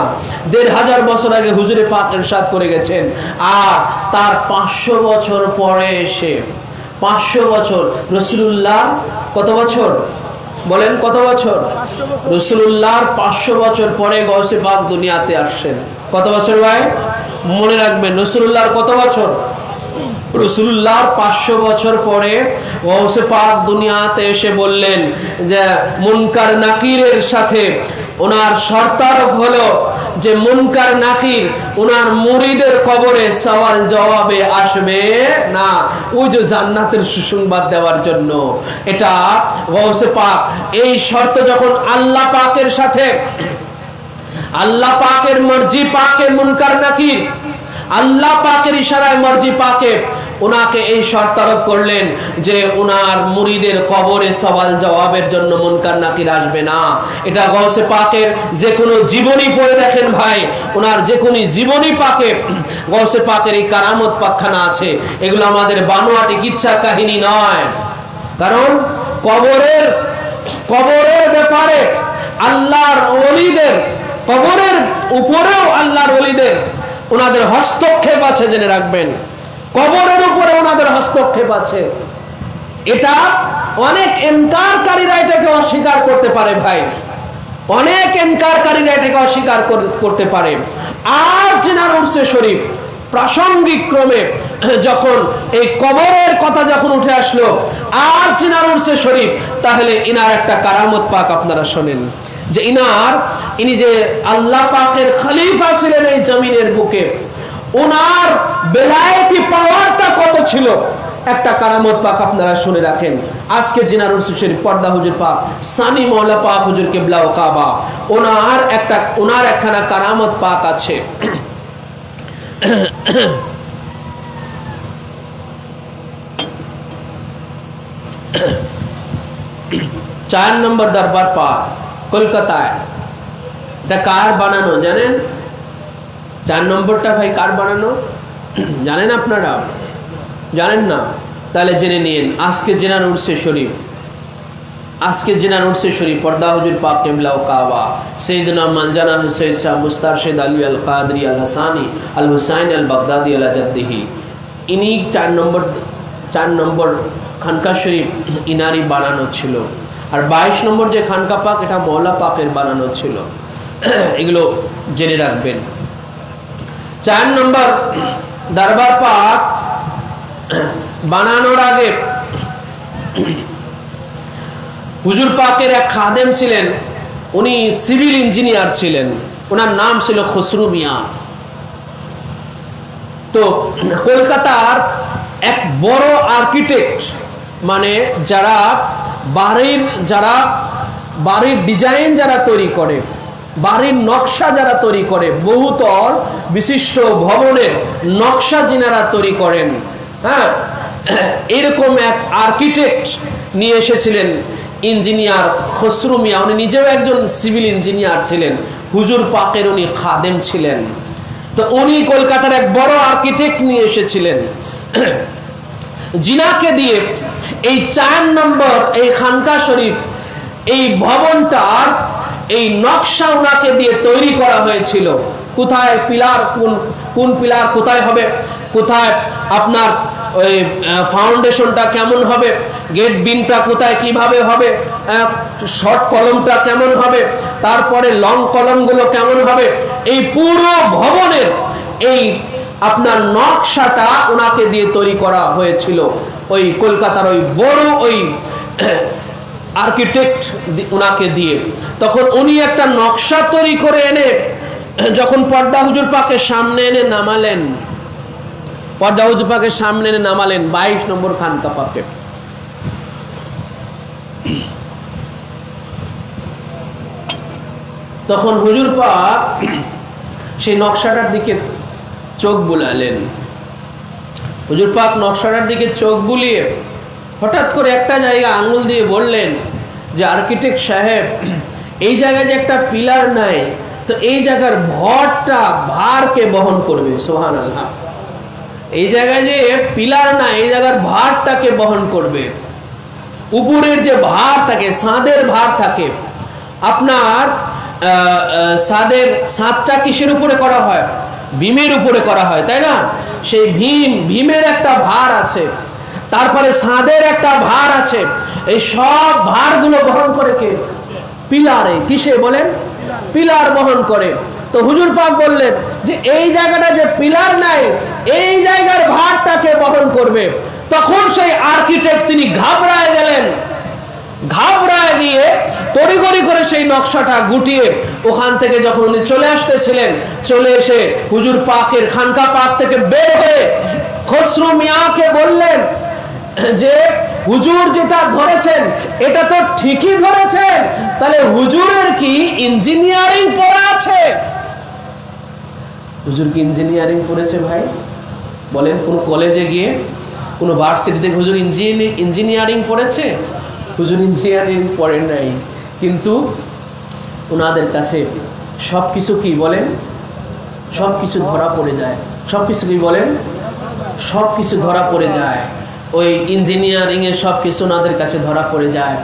[SPEAKER 1] ১৫০০ বছর আগে হুজুরে পাক ইরশাদ করে গেছেন। আর তার ৫০০ বছর পরে এসে ৫০০ বছর রাসূলুল্লাহ কত বছর বলেন, কত বছর? রাসূলুল্লাহর ৫০০ বছর পরে গৌসে পাক দুনিয়াতে আসছেন। কত বছর ভাই? মনে রাখবেন, রাসূলুল্লাহর কত বছর? রাসূলুল্লাহর ৫০০ বছর পরে গৌসে পাক দুনিয়াতে এসে বললেন যে মুনকার নাকিরের সাথে ওনার শর্তারফ হলো যে মুনকার নাকির ওনার মুরিদের কবরে সওয়াল জবাবে আসবে না, ওই যে জান্নাতের সুসংবাদ দেওয়ার জন্য। এটা গৌসে পাক এই শর্ত যখন আল্লাহ পাকের সাথে, আল্লাহ পাকের মর্জি পাকে মুনকার নাকির, আল্লাহ পাকের ইশারায় মর্জি পাকে ওনাকে এই শর্ত আরোপ করলেন যে ওনার মুরিদের কবরে সওয়াল জবাবের জন্য মুনকার নাকির আসবে না। এটা গৌসে পাকের যে কোনো জীবনী পড়ে দেখেন ভাই, ওনার যে কোনো জীবনী পাকে গৌসে পাকের এই কারামত পাকখানা আছে। এগুলো আমাদের বানোয়াটি কিচ্ছা কাহিনী নয়, কারণ কবরের ব্যাপারে আল্লাহর ওলিদের, কবরের উপরেও আল্লাহর ওলিদের ওনাদের হস্তক্ষেপ আছে, জেনে রাখবেন। কবরের উপরে ওনাদের হস্তক্ষেপ আছে। এটা অনেক ইনকারকারীরা এটাকে অস্বীকার করতে পারে ভাই, অনেক ইনকারকারীরা এটাকে অস্বীকার করতে পারে। আর জিনার উরসে শরীফ প্রাসঙ্গিক ক্রমে যখন এই কবরের কথা যখন উঠে আসলো আর জিনার উরসে শরীফ, তাহলে ইনার একটা কারামত পাক আপনারা শোনেন যে ইনি যে আল্লাহ পাকের খলিফা ছিলেন এই জমিনের বুকে, ওনার বেলায়েতি পাওয়ারটা কত ছিল, একটা কারামত পাক আপনারা শুনে রাখেন। আজকে জিনার উরসে শরীফ পর্দা হুজুর পাক সানি মওলা পাক হুজুর কিবলা ও কাবা, ওনার একখানা কারামত পাক আছে। 4 নম্বর দরবার পাক কলকাতায়। এটা কার বানানো জানেন? 4 নম্বরটা ভাই কার বানানো জানেন আপনারা? জানেন না? তাহলে জেনে নিন। আজকে জিনার উরসে শরীফ পর্দা হুজুর পাক কিবলা ও কাবা সৈয়দনা মালজানা হুসাইন শাহ মুস্তারশিদ আলী আল কাদরি আল হাসানি আল হুসাইন আল বাগদাদি আলা জাদ্দিহি, ইনি 4 নম্বর খানকা শরীফ ইনারি বানানো ছিল। আর 22 নম্বর যে খানকা পাক এটা মওলা পাকের বানানো ছিল। এগুলো জেনে রাখবেন। 4 নম্বর দরবার পাক বানানোর আগে হুজুর পাকের এক খাদেম ছিলেন, উনি সিভিল ইঞ্জিনিয়ার ছিলেন। ওনার নাম ছিল খসরু মিয়া। তো কলকাতার এক বড় আর্কিটেক্ট, মানে যারা বাড়ির ডিজাইন যারা তৈরি করে, বাড়ির নকশা যারা তৈরি করে, বহুতল বিশিষ্ট ভবনের নকশা যিনারা তৈরি করেন, হ্যাঁ, এরকম এক আর্কিটেক্ট নিয়ে এসেছিলেন ইঞ্জিনিয়ার খসরু মিয়া। উনি নিজেও একজন সিভিল ইঞ্জিনিয়ার ছিলেন, হুজুর পাকের উনি খাদেম ছিলেন। তো উনি কলকাতার এক বড় আর্কিটেক্ট নিয়ে এসেছিলেন, জিনাকে দিয়ে এই 4 নম্বর এই খানকা শরীফ এই ভবনটার এই নকশা উনাকে দিয়ে তৈরি করা হয়েছিল। কোথায় পিলার, কোন পিলার কোথায় হবে, কোথায় আপনার ওই ফাউন্ডেশনটা কেমন হবে, গেট বিমটা কোথায় কিভাবে হবে, শর্ট কলমটা কেমন হবে, তারপরে লং কলমগুলো কেমন হবে, এই পুরো ভবনের এই আপনার নকশাটা ওনাকে দিয়ে তৈরি করা হয়েছিল ওই কলকাতার ওই বড় ওই আর্কিটেক্ট ওনাকে দিয়ে। তখন উনি একটা নকশা তৈরি করে এনে যখন পর্দা হুজুর পাকের সামনে এনে নামালেন, পর্দা হুজুর পাকের সামনে এনে নামালেন 22 নম্বর খানকা পাকে। তখন হুজুর পাক সেই নকশাটার দিকে চোখ বুলালেন। হুজুর পাক নকশাটার দিকে চোখ বুলিয়ে হঠাৎ করে একটা জায়গা আঙ্গুল দিয়ে বললেন যে আর্কিটেক্ট সাহেব, এই জায়গায় যে একটা পিলার নাই, তো এই জায়গার ভারকে বহন করবে? সুবহানাল্লাহ। এই জায়গায় যে পিলার না, এই জায়গার ভারটাকে বহন করবে। উপরের যে ভার থাকে, ছাদের ভার থাকে, আপনার ছাদের ছাদটা কিসের উপরে করা হয়? ভীমের উপরে করা হয়, তাই না? সেই ভীমের একটা ভার আছে, তারপরে ছাদের একটা ভার আছে। এই সব ভারগুলো বহন করে কে? পিলারে। কিসে বলেন? পিলার বহন করে। তো হুজুর পাক বললেন যে এই জায়গাটা যে পিলার নাই, এই জায়গার ভারটাকে বহন করবে। তখন সেই আর্কিটেক্ট তিনি ঘাবড়ায় গেলেন। ঘাবড়ায় গিয়ে তড়িঘড়ি করে সেই নকশাটা গুটিয়ে ওখান থেকে যখন উনি চলে আসতেছিলেন, চলে এসে হুজুর পাকের খানকা পাক থেকে বের হয়ে খসরু মিয়াকে বললেন যে হুজুর যেটা ধরেছেন এটা তো ঠিকই ধরেছেন, তাহলে হুজুরের কি ইঞ্জিনিয়ারিং পড়া আছে? হুজুর কি ইঞ্জিনিয়ারিং পড়েছে ভাই? বলেন, কোন কলেজে গিয়ে, কোন ভার্সিটিতে হুজুর ইঞ্জিনিয়ারিং পড়েছে? হুজুর ইঞ্জিনিয়ারিং পড়েন নাই, কিন্তু ওনাদের কাছে সবকিছু কি বলেন, সবকিছু ধরা পড়ে যায়। সবকিছু কি বলেন, সবকিছু ধরা পড়ে যায়। ওই ইঞ্জিনিয়ারিং এর সবকিছু ওনাদের কাছে ধরা পড়ে যায়।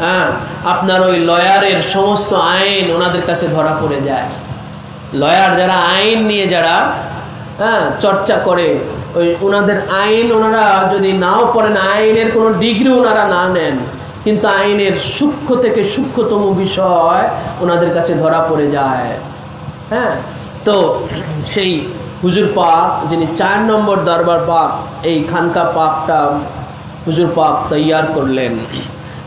[SPEAKER 1] হ্যাঁ, আপনার ওই লয়ারের সমস্ত আইন ওনাদের কাছে ধরা পড়ে যায়। লয়ার যারা আইন নিয়ে যারা চর্চা করে, ওই ওনাদের আইন ওনারা যদি নাও পড়েন, আইনের কোনো ডিগ্রি ওনারা না নেন, কিন্তু আইনের সূক্ষ্ম থেকে সূক্ষ্মতম বিষয় ওনাদের কাছে ধরা পড়ে যায়। হ্যাঁ, তো সেই হুজুর পাক যিনি 4 নম্বর দরবার পাক, এই খানকা পাকটা হুজুর পাক তৈয়ার করলেন।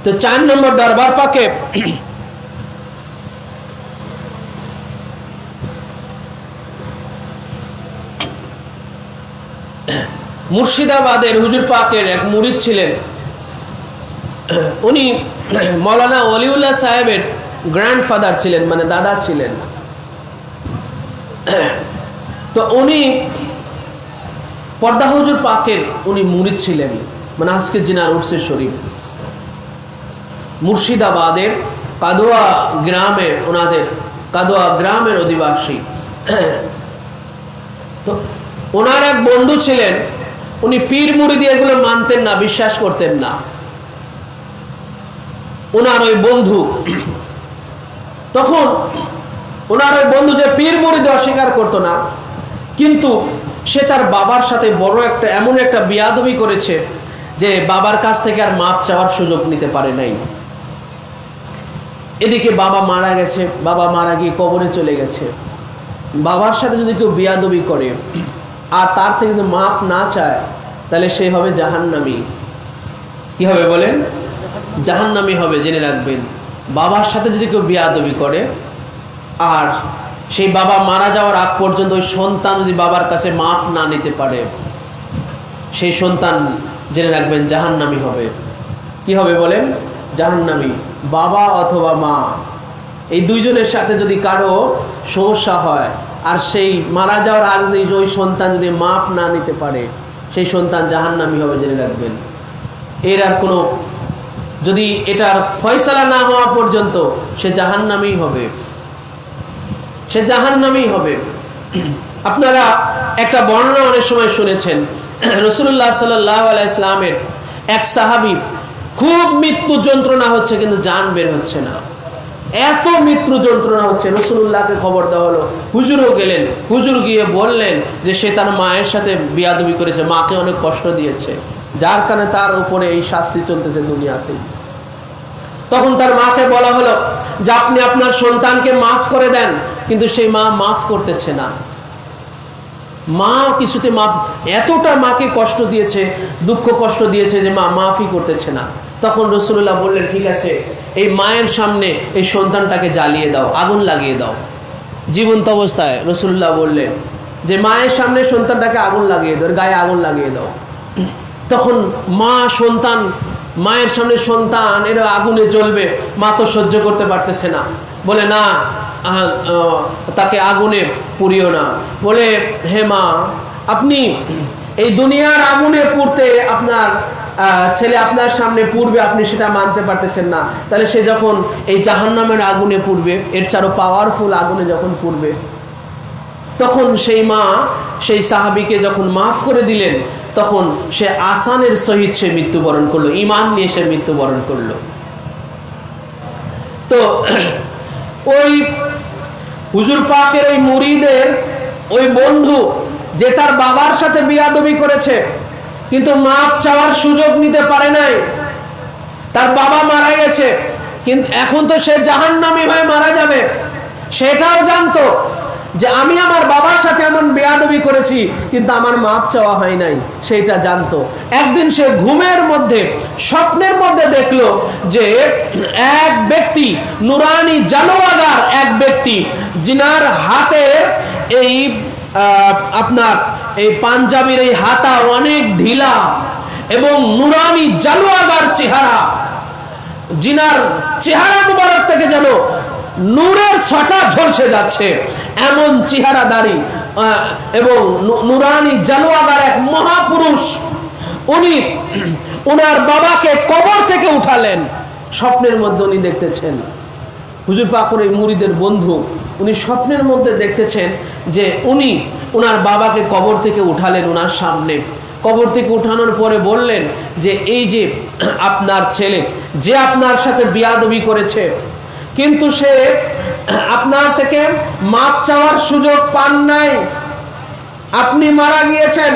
[SPEAKER 1] তো 4 নম্বর দরবার পাকে মুর্শিদাবাদের হুজুর পাকের এক মুরিদ ছিলেন, উনি মৌলানা ওলিউল্লাহ সাহেবের গ্র্যান্ডফাদার ছিলেন, মানে দাদা ছিলেন। তো উনি পর্দা হুজুর পাকের উনি মুরিদ ছিলেন, মানে আজকে জিনার উর্সে শরীফ মুর্শিদাবাদের কাদোয়া গ্রামে, ওনাদের কাদোয়া গ্রামের অধিবাসী। তো ওনার এক বন্ধু ছিলেন, উনি পীর মুরিদি এগুলো মানতেন না, বিশ্বাস করতেন না। ওনার ওই বন্ধু, তখন ওনার ওই বন্ধু যে পীর মুরিদি অস্বীকার করতো না, কিন্তু সে তার বাবার সাথে বড় একটা এমন একটা বিয়াদবি করেছে যে বাবার কাছ থেকে আর মাপ চাওয়ার সুযোগ নিতে পারে নাই। এদিকে বাবা মারা গেছে, বাবা মারা গিয়ে কবরে চলে গেছে। বাবার সাথে যদি কেউ বিয়াদবি করে আর তার থেকে যদি মাপ না চায়, তাহলে সে হবে জাহান্নামী। কি হবে বলেন? জাহান্নামী হবে, জেনে রাখবেন। বাবার সাথে যদি কেউ বিয়াদবি করে আর সেই বাবা মারা যাওয়ার আগ পর্যন্ত ওই সন্তান যদি বাবার কাছে মাপ না নিতে পারে, সেই সন্তান জেনে রাখবেন জাহান্নামী হবে। কি হবে বলেন? জাহান্নামী। বাবা অথবা মা, এই দুইজনের সাথে যদি কারো সমস্যা হয় আর সেই মারা যাওয়ার আগে ওই সন্তান যদি মাপ না নিতে পারে, সেই সন্তান জাহান্নামী হবে, জেনে রাখবেন। এর আর কোনো, যদি এটার ফয়সালা না হওয়া পর্যন্ত সে জাহান্নামী হবে, সে জাহান্নামী হবে। আপনারা একটা বর্ণনা অনেক সময় শুনেছেন, রাসূলুল্লাহ সাল্লাল্লাহু আলাইহি ওয়াসাল্লামের এক সাহাবী খুব মৃত্যু যন্ত্রণা হচ্ছে কিন্তু জান বের হচ্ছে না, এত মৃত্যু যন্ত্রণা হচ্ছে। রাসূলুল্লাহকে খবর দেওয়া হলো, হুজুরও গেলেন। হুজুর গিয়ে বললেন যে সে তার মায়ের সাথে বিয়াদবি করেছে, মাকে অনেক কষ্ট দিয়েছে, যার কারণে তার উপরে এই শাস্তি চলতেছে দুনিয়াতে। তখন তার মাকে বলা হলো যে আপনি আপনার সন্তানকে মাফ করে দেন, কিন্তু সেই মা মাফ করতেছে না। মা কিছুতে মাফ, এতটা মাকে কষ্ট দিয়েছে, দুঃখ কষ্ট দিয়েছে যে মা মাফই করতেছে না। তখন রাসূলুল্লাহ বললেন, ঠিক আছে, এই মায়ের সামনে এই সন্তানটাকে জ্বালিয়ে দাও, আগুন লাগিয়ে দাও। জীবন্ত অবস্থায় রাসূলুল্লাহ বললেন যে মায়ের সামনে সন্তানটাকে আগুন লাগিয়ে দাও, গায়ে আগুন লাগিয়ে দাও। তখন মা সন্তান, মায়ের সামনে সন্তান এরা আগুনে জ্বলবে, মা তো সহ্য করতে পারতেছে না, বলে না তাকে আগুনে পুড়িও না। বলে হে মা, আপনি এই দুনিয়ার আগুনে পুড়তে আপনার ছেলে আপনার সামনে পুড়বে, আপনি সেটা মানতে পারতেছেন না, তাহলে সে যখন এই জাহান্নামের আগুনে পুড়বে, এর চারও পাওয়ারফুল আগুনে যখন পুড়বে, তখন সেই মা সেই সাহাবীকে যখন মাফ করে দিলেন, তখন সে আসানের সহিত সে মৃত্যুবরণ করলো, ঈমান নিয়ে সে মৃত্যুবরণ করলো। তো ওই হুজুর পাকের ওই মুরিদের ওই বন্ধু যে তার বাবার সাথে বিয়াদবি করেছে কিন্তু মাপ চাওয়ার সুযোগ নিতে পারে নাই, তার বাবা মারা গেছে, কিন্তু এখন তো সে জাহান্নামী হয়ে মারা যাবে, সেটাও জানতো যে আমি আমার বাবার সাথে এমন বেয়াদবি করেছি কিন্তু আমার মাপ চাওয়া হয় নাই, সেইটা জানতো। একদিন সে ঘুমের মধ্যে, স্বপ্নের মধ্যে দেখলো যে এক ব্যক্তি, নুরানি জালোয়াগার এক ব্যক্তি, যিনার হাতে এই আপনার এই পাঞ্জাবির এই হাতা অনেক ঢিলা এবং নুরানি জালোয়াগার চেহারা, যিনার চেহারা মুবারক থেকে যেন নূরের ছটা ঝলসে যাচ্ছে, এমন চেহারাদারি এবং নুরানি জালোয়াগার এক মহাপুরুষ, উনি ওনার বাবাকে কবর থেকে উঠালেন। স্বপ্নের মধ্যে উনি দেখতেছেন, হুজুর পাকের এই মুরিদের বন্ধু, উনি স্বপ্নের মধ্যে দেখতেছেন যে উনি ওনার বাবাকে কবর থেকে উঠালেন ওনার সামনে। কবর থেকে উঠানোর পরে বললেন যে এই যে আপনার ছেলে যে আপনার সাথে বিয়াদবি করেছে, কিন্তু সে আপনার থেকে মাপ চাওয়ার সুযোগ পান নাই, আপনি মারা গিয়েছেন,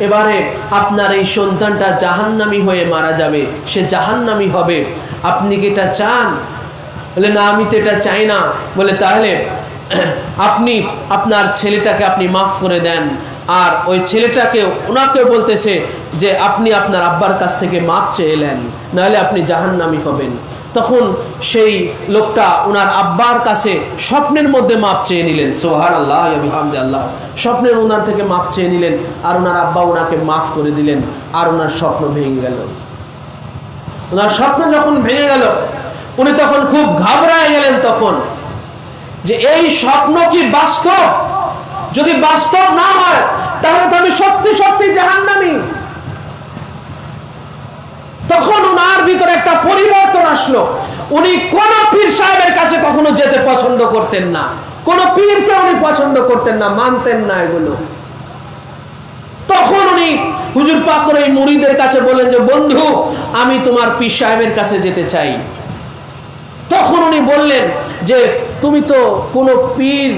[SPEAKER 1] এবারে আপনার এই সন্তানটা জাহান্নামী হয়ে মারা যাবে, সে জাহান্নামী হবে, আপনি কি এটা চান? বলে না, আমি তো এটা চাই না। বলে তাহলে আপনি আপনার ছেলেটাকে আপনি মাফ করে দেন। আর ওই ছেলেটাকে ওনাকে বলতেছে যে আপনি আপনার আব্বার কাছ থেকে মাপ চেয়ে এলেন, নাহলে আপনি জাহান্নামী হবেন। তখন সেই লোকটা ওনার আব্বার কাছে স্বপ্নের মধ্যে মাপ চেয়ে নিলেন, সুবহানাল্লাহ ওয়া বিহামদিল্লাহ, স্বপ্নের ওনার থেকে মাপ চেয়ে নিলেন, আর ওনার আব্বা ওনাকে মাফ করে দিলেন, আর ওনার স্বপ্ন ভেঙে গেল। ওনার স্বপ্ন যখন ভেঙে গেল, উনি তখন খুব ঘাবড়ায় গেলেন, তখন যে এই স্বপ্ন কি বাস্তব? যদি বাস্তব না হয় তাহলে তো আমি সত্যি সত্যি জাহান্নামী। তখন ওনার ভিতরে একটা পরিবর্তন আসলো। উনি কোন পীর সাহেবের কাছে কখনো যেতে পছন্দ করতেন না, কোন পীরকে উনি পছন্দ করতেন না, মানতেন না এগুলো। তখন উনি হুজুর পাকের এই মুরিদের কাছে বলেন যে বন্ধু, আমি তোমার পীর সাহেবের কাছে যেতে চাই। তখন উনি বললেন যে তুমি তো কোনো পীর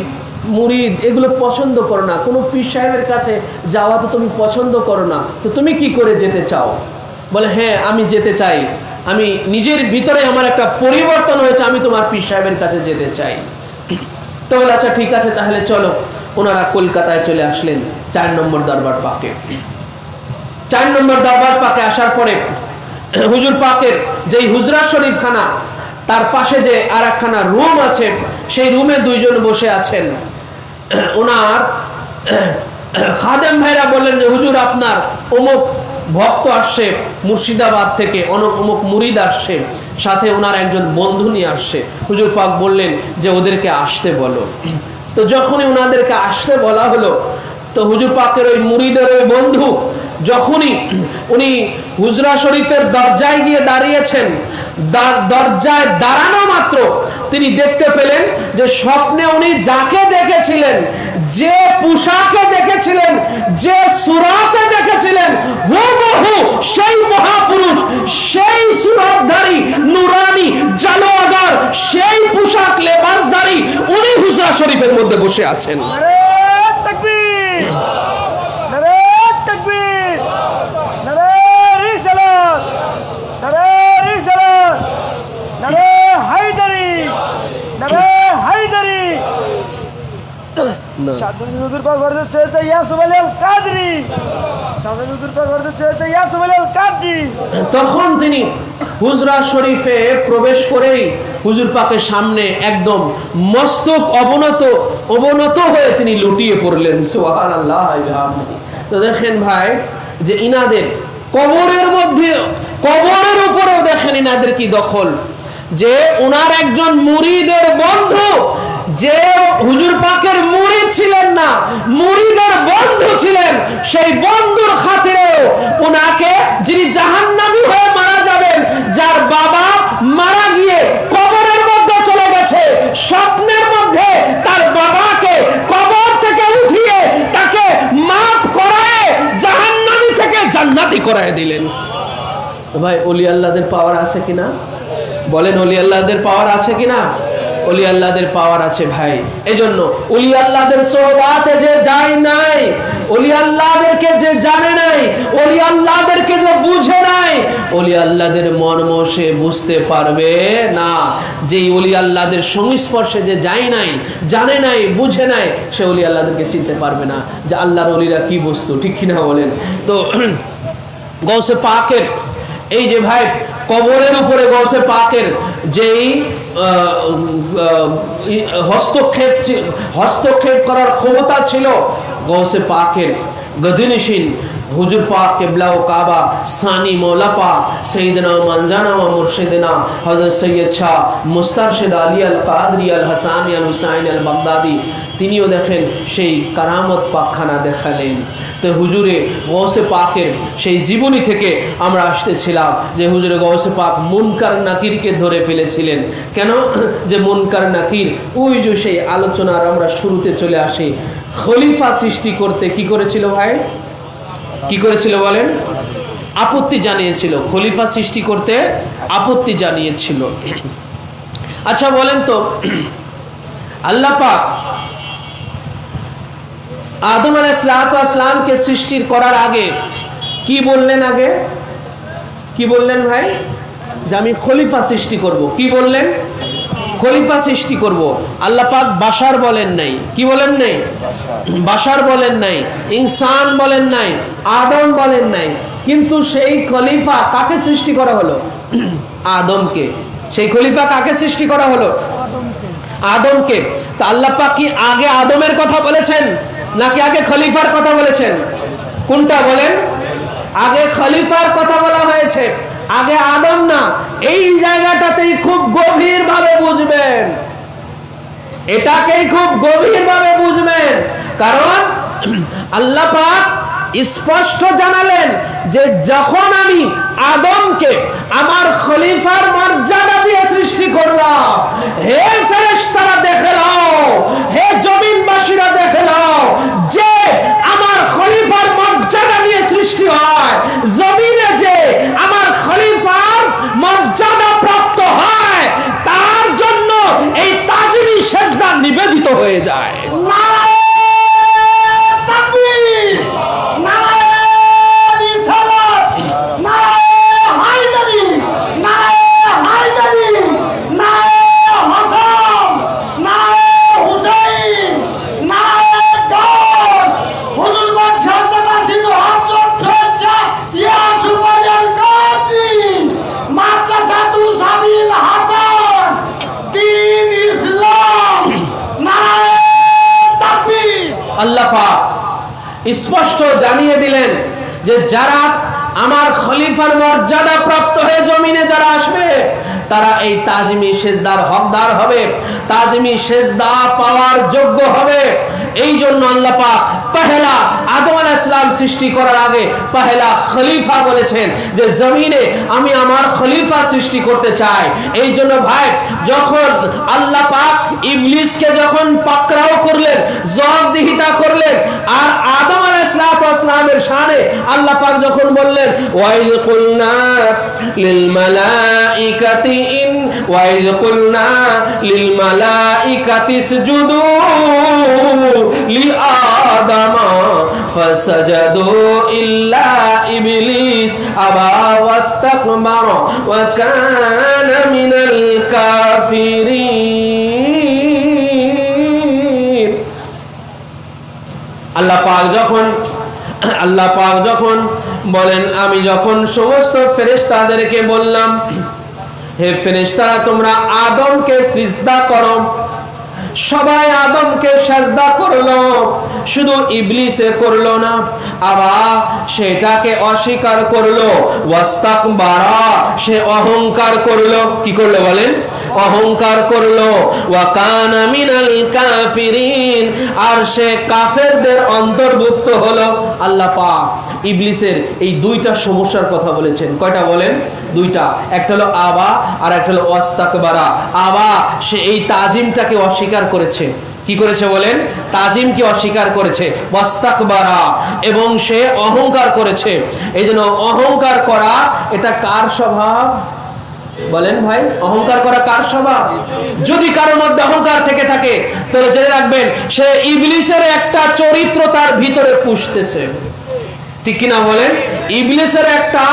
[SPEAKER 1] মুরিদ এগুলো পছন্দ করো না, কোনো পীর সাহেবের কাছে যাওয়া তো তুমি পছন্দ করো না, তো তুমি কি করে যেতে চাও? বলে হ্যাঁ, আমি যেতে চাই, আমি নিজের ভিতরে আমার একটা পরিবর্তন হয়েছে, আমি তোমার পীর সাহেবের কাছে যেতে চাই। তো বলে আচ্ছা ঠিক আছে, তাহলে চলো। ওনারা কলকাতায় চলে আসলেন 4 নম্বর দরবার পাকে। 4 নম্বর দরবার পাকে আসার পরে হুজুর পাকের যেই হুজরা শরীফ খানা, তার পাশে যে আর একখানা রুম আছে, সেই রুমে দুইজন বসে আছেন। ওনার খাদেম ভাইরা বললেন যে হুজুর আপনার অমুক ভক্ত আসছে মুর্শিদাবাদ থেকে, অমুক মুরিদ আসছে, সাথে ওনার একজন বন্ধু নিয়ে আসছে। হুজুর পাক বললেন যে ওদেরকে আসতে বলো। তো যখনই ওনাদেরকে আসতে বলা হলো, তো হুজুর পাকের ওই মুরিদের ওই বন্ধু যখনই উনি হুজরা শরীফের দরজায় গিয়ে দাঁড়িয়েছেন, দরজায় দাঁড়ানো মাত্র তিনি দেখতে পেলেন যে স্বপ্নে উনি যাকে দেখেছিলেন, যে পোশাকে দেখেছিলেন, যে সুরাতে দেখেছিলেন, হুবহু সেই মহাপুরুষ, সেই সুরতধারী, নুরানি, জালোয়াদার, সেই পোশাক লেবাসধারী উনি হুজরা শরীফের মধ্যে বসে আছেন। তখন তিনি হুজরা শরীফে প্রবেশ করেই হুজুর পাকের সামনে একদম মস্তক অবনত হয়ে তিনি লুটিয়ে পড়লেন। সুবহানাল্লাহ। তো দেখেন ভাই যে ইনাদের কবরের মধ্যে, কবরের উপরেও দেখেন ইনাদের কি দখল, যে উনার একজন মুরিদের বন্ধু, যে হুজুর পাকের মুরিদ ছিলেন না, মুরিদের বন্ধু ছিলেন, সেই বন্ধুর খাতিরে উনাকে, যিনি জাহান্নামী হয়ে মারা যাবেন, যার বাবা মারা গিয়ে কবরের মধ্যে চলে গেছে, স্বপ্নের মধ্যে তার বাবাকে কবর থেকে উঠিয়ে তাকে মাফ করায় জাহান্নামী থেকে জান্নাতি করায় দিলেন। ভাই ওলি আল্লাহদের পাওয়ার আছে কিনা বলেন? ওলি আল্লাহদের পাওয়ার আছে কিনা? ওলি আল্লাহদের পাওয়ার আছে ভাই। এজন্য ওলি আল্লাহদের সোহবাতে যে যায় নাই, ওলি আল্লাহদেরকে যে জানে নাই, ওলি আল্লাহদেরকে যে বুঝে নাই, ওলি আল্লাহদের মর্ম সে বুঝতে পারবে না। যে ওলি আল্লাহদের সংস্পর্শে যে যায় নাই, জানে নাই, বুঝে নাই, সে ওলি আল্লাহদেরকে চিনতে পারবে না যে আল্লাহর ওলিরা কি বস্তু। ঠিক কিনা বলেন? তো গৌসে পাকের এই যে ভাই কবরের উপরে গৌসে পাকের যেই হস্তক্ষেপ করার ক্ষমতা ছিল, গৌসে পাকের গদিনশীন হুজুর পাক কিবলা ও কাবা সানি মৌলা পাক সৈয়দনা মানজানা ও মুর্শিদনা হযরত সৈয়দ শাহ মুস্তারশিদ আলী আল কাদরি আল হাসানি আল হুসাইন আল বাগদাদি, তিনিও দেখেন সেই কারামত পাকখানা দেখালেন। তো হুজুরে গৌসে পাকের সেই জীবনী থেকে আমরা আসতেছিলাম যে হুজুরে গৌসে পাক মুনকার নাকিরকে ধরে ফেলেছিলেন। কেন? যে মুনকার নাকির, ওই যে সেই আলোচনার আমরা শুরুতে চলে আসি, খলিফা সৃষ্টি করতে কি করেছিল ভাই? কি করেছিল বলেন? আপত্তি জানিয়েছিল। খলিফা সৃষ্টি করতে আপত্তি জানিয়েছিল। আচ্ছা বলেন তো, আল্লাহ পাক আদম আলাইহিসসালামকে সৃষ্টির করার আগে কি বললেন? আগে কি বললেন ভাই? যে আমি খলিফা সৃষ্টি করব। কি বললেন? খলিফা সৃষ্টি করব। আল্লাহ পাক বাশার বলেন নাই। কি বলেন নাই? বাশার বলেন নাই, ইনসান বলেন নাই, আদম বলেন নাই। কিন্তু সেই খলিফা কাকে সৃষ্টি করা হলো? আদমকে। সেই খলিফা কাকে সৃষ্টি করা হলো? আদমকে। তো আল্লাহ পাক কি আগে আদমের কথা বলেছেন নাকি আগে খলিফার কথা বলেছেন? কোনটা বলেন? আগে খলিফার কথা বলা হয়েছে, আগে আদম না। এই জায়গাটাতেই খুব গভীর ভাবে বুঝবেন, এটাকেই খুব গভীর ভাবে বুঝবেন। কারণ আল্লাহ পাক স্পষ্ট জানালেন যে যখন আমি আদমকে আমার খলিফার মর্যাদা দিয়ে সৃষ্টি করলাম, হে ফেরেশতারা দেখে নাও, হে জমিনবাসীরা দেখে নাও, যে আমার খলিফার মর্যাদা নিয়ে সৃষ্টি হয়, জমিনে যে আমার খলিফার মর্যাদা প্রাপ্ত হয়, তার জন্য এই তাজিমি সেজদা নিবেদিত হয়ে যায়। স্পষ্ট জানিয়ে দিলেন যে যারা আমার খলিফার মর্যাদা প্রাপ্ত হয়ে জমিনে যারা আসবে তারা এই তাজিমি সেজদার হকদার হবে, তাজিমি সেজদা পাওয়ার যোগ্য হবে। এই জন্য আল্লাহ পাক পহেলা আদম আলাইহিস সালাম সৃষ্টি করার আগে পহেলা খলিফা বলেছেন যে জমিনে আমি আমার খলিফা সৃষ্টি করতে চাই। এই জন্য ভাই যখন আল্লাহ পাক ইবলিসকে যখন পাকড়াও করলেন, জবাবদিহিতা করলেন, আর আদম আলাইহিস সালামের শানে আল্লাহ পাক যখন বললেন ওয়াইল কুলনা লিল মালাইকাতি ইন ওয়াইল কুলনা লিল মালাইকাতি ইসজুদু لآدم فسجدوا إلا إبليس أبى واستكبر وكان من الكافرين আল্লাহ পাক যখন বলেন আমি যখন সমস্ত ফেরেশতাদেরকে বললাম হে ফেরেশতারা তোমরা আদমকে সিজদা করো, সবাই আদমকে সাজদা করলো, শুধু ইবলিসে করলো না, আবার সেটাকে অস্বীকার করলো, ওয়াস্তাকবারা সে অহংকার করলো। কি করলো বলেন? অহংকার করলো। ওয়া কানা মিনাল কাফিরিন আর সে কাফেরদের অন্তর্ভুক্ত হলো। আল্লাহ পাক ইবলিসের এই দুইটা সমস্যার কথা বলেছেন। কয়টা বলেন? দুইটা। একটা হলো আবা আর একটা হলো ওয়াস্তাকবারা। আবা সে এই তাজিমটাকে অস্বীকার করেছে। কি করেছে বলেন? তাজিমকে অস্বীকার করেছে। ওয়াস্তাকবারা এবং সে অহংকার করেছে। এই জন্য অহংকার করা এটা কার স্বভাব বলেন ভাই? অহংকার করা কার স্বভাব? যদি কারোর মধ্যে অহংকার থেকে থাকে তাহলে জেনে রাখবেন সে ইবলিসের একটা চরিত্র তার ভিতরে পুষতেছে। ঠিক কিনা বলেন? ইবলিসের একটা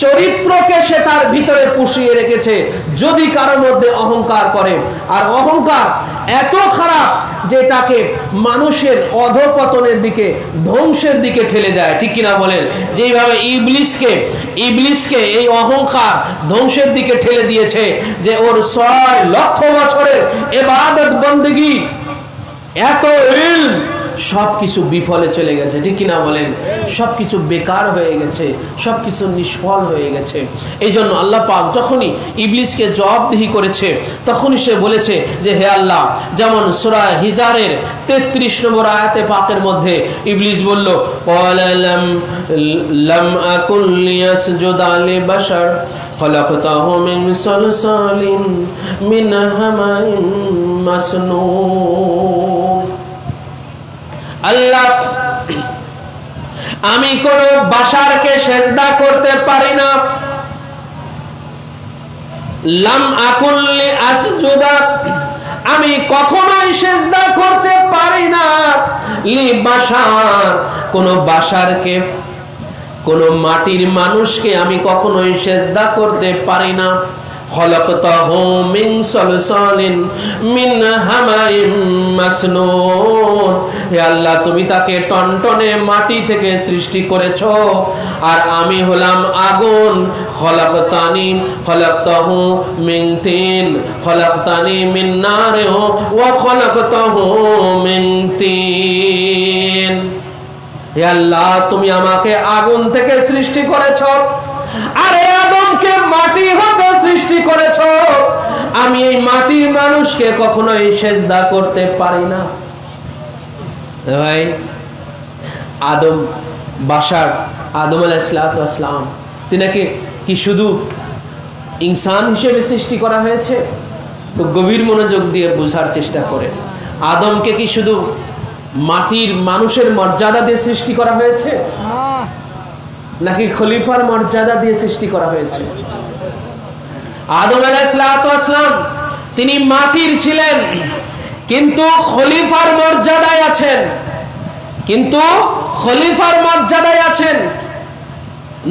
[SPEAKER 1] চরিত্রকে সে তার ভিতরে পুষিয়ে রেখেছে যদি কারোর মধ্যে অহংকার করে। আর অহংকার এত খারাপ যেটাকে মানুষের অধঃপতনের দিকে, ধ্বংসের দিকে ঠেলে দেয়। ঠিক কিনা বলেন? যেইভাবে ইবলিসকে এই অহংকার ধ্বংসের দিকে ঠেলে দিয়েছে যে ওর 6 লক্ষ বছরের ইবাদত বন্দেগী, এত ইলম সবকিছু বিফলে চলে গেছে। ঠিক কিনা বলেন? সবকিছু বেকার হয়ে গেছে, সবকিছু নিষ্ফল হয়ে গেছে। এই জন্য আল্লাহ পাক যখনই ইবলিসকে জবাবদিহি করেছে তখনই সে বলেছে যে হে আল্লাহ, যেমন সূরা হিজরের 33 নম্বর আয়াতে পাকের মধ্যে ইবলিস বলল লাম আকুল লিয়াসজুদা লিবাশার খলাকতাহু মিন সালসালিন মিন হামাইন মাসনুন। আল্লাহ আমি কোন বাশারকে সেজদা করতে পারি না। লাম আকুল লিআসজুদা আমি কখনোই সেজদা করতে পারি না লি বাশার কোন বাশারকে, কোন মাটির মানুষকে আমি কখনোই সেজদা করতে পারি না। খলাকতাহু মিন সালসালিন মিন হামাইম মাসনুন হে আল্লাহ তুমি তাকে টনটনে মাটি থেকে সৃষ্টি করেছো আর আমি হলাম আগুন। খলাকতাহু মিন তিন খলাকতানি মিন নারিন ওয়া খলাকতাহু মিন তিন হে আল্লাহ তুমি আমাকে আগুন থেকে সৃষ্টি করেছো আর আদমকে মাটি হতে সৃষ্টি করেছো। আমি এই মাটির মানুষকে কখনোই সেজদা করতে পারি না। ভাই আদম বাশার আদম আলাইহিস সালাম তিনাকে কি শুধু ইনসান হিসেবে সৃষ্টি করা হয়েছে? তো গভীর মনোযোগ দিয়ে বোঝার চেষ্টা করেন। আদমকে কি শুধু মাটির মানুষের মর্যাদা দিয়ে সৃষ্টি করা হয়েছে নাকি খলিফার মর্যাদা দিয়ে সৃষ্টি করা হয়েছে? আদম আলাইহিস সালাম তিনি মাটির ছিলেন কিন্তু খলিফার মর্যাদায় আছেন,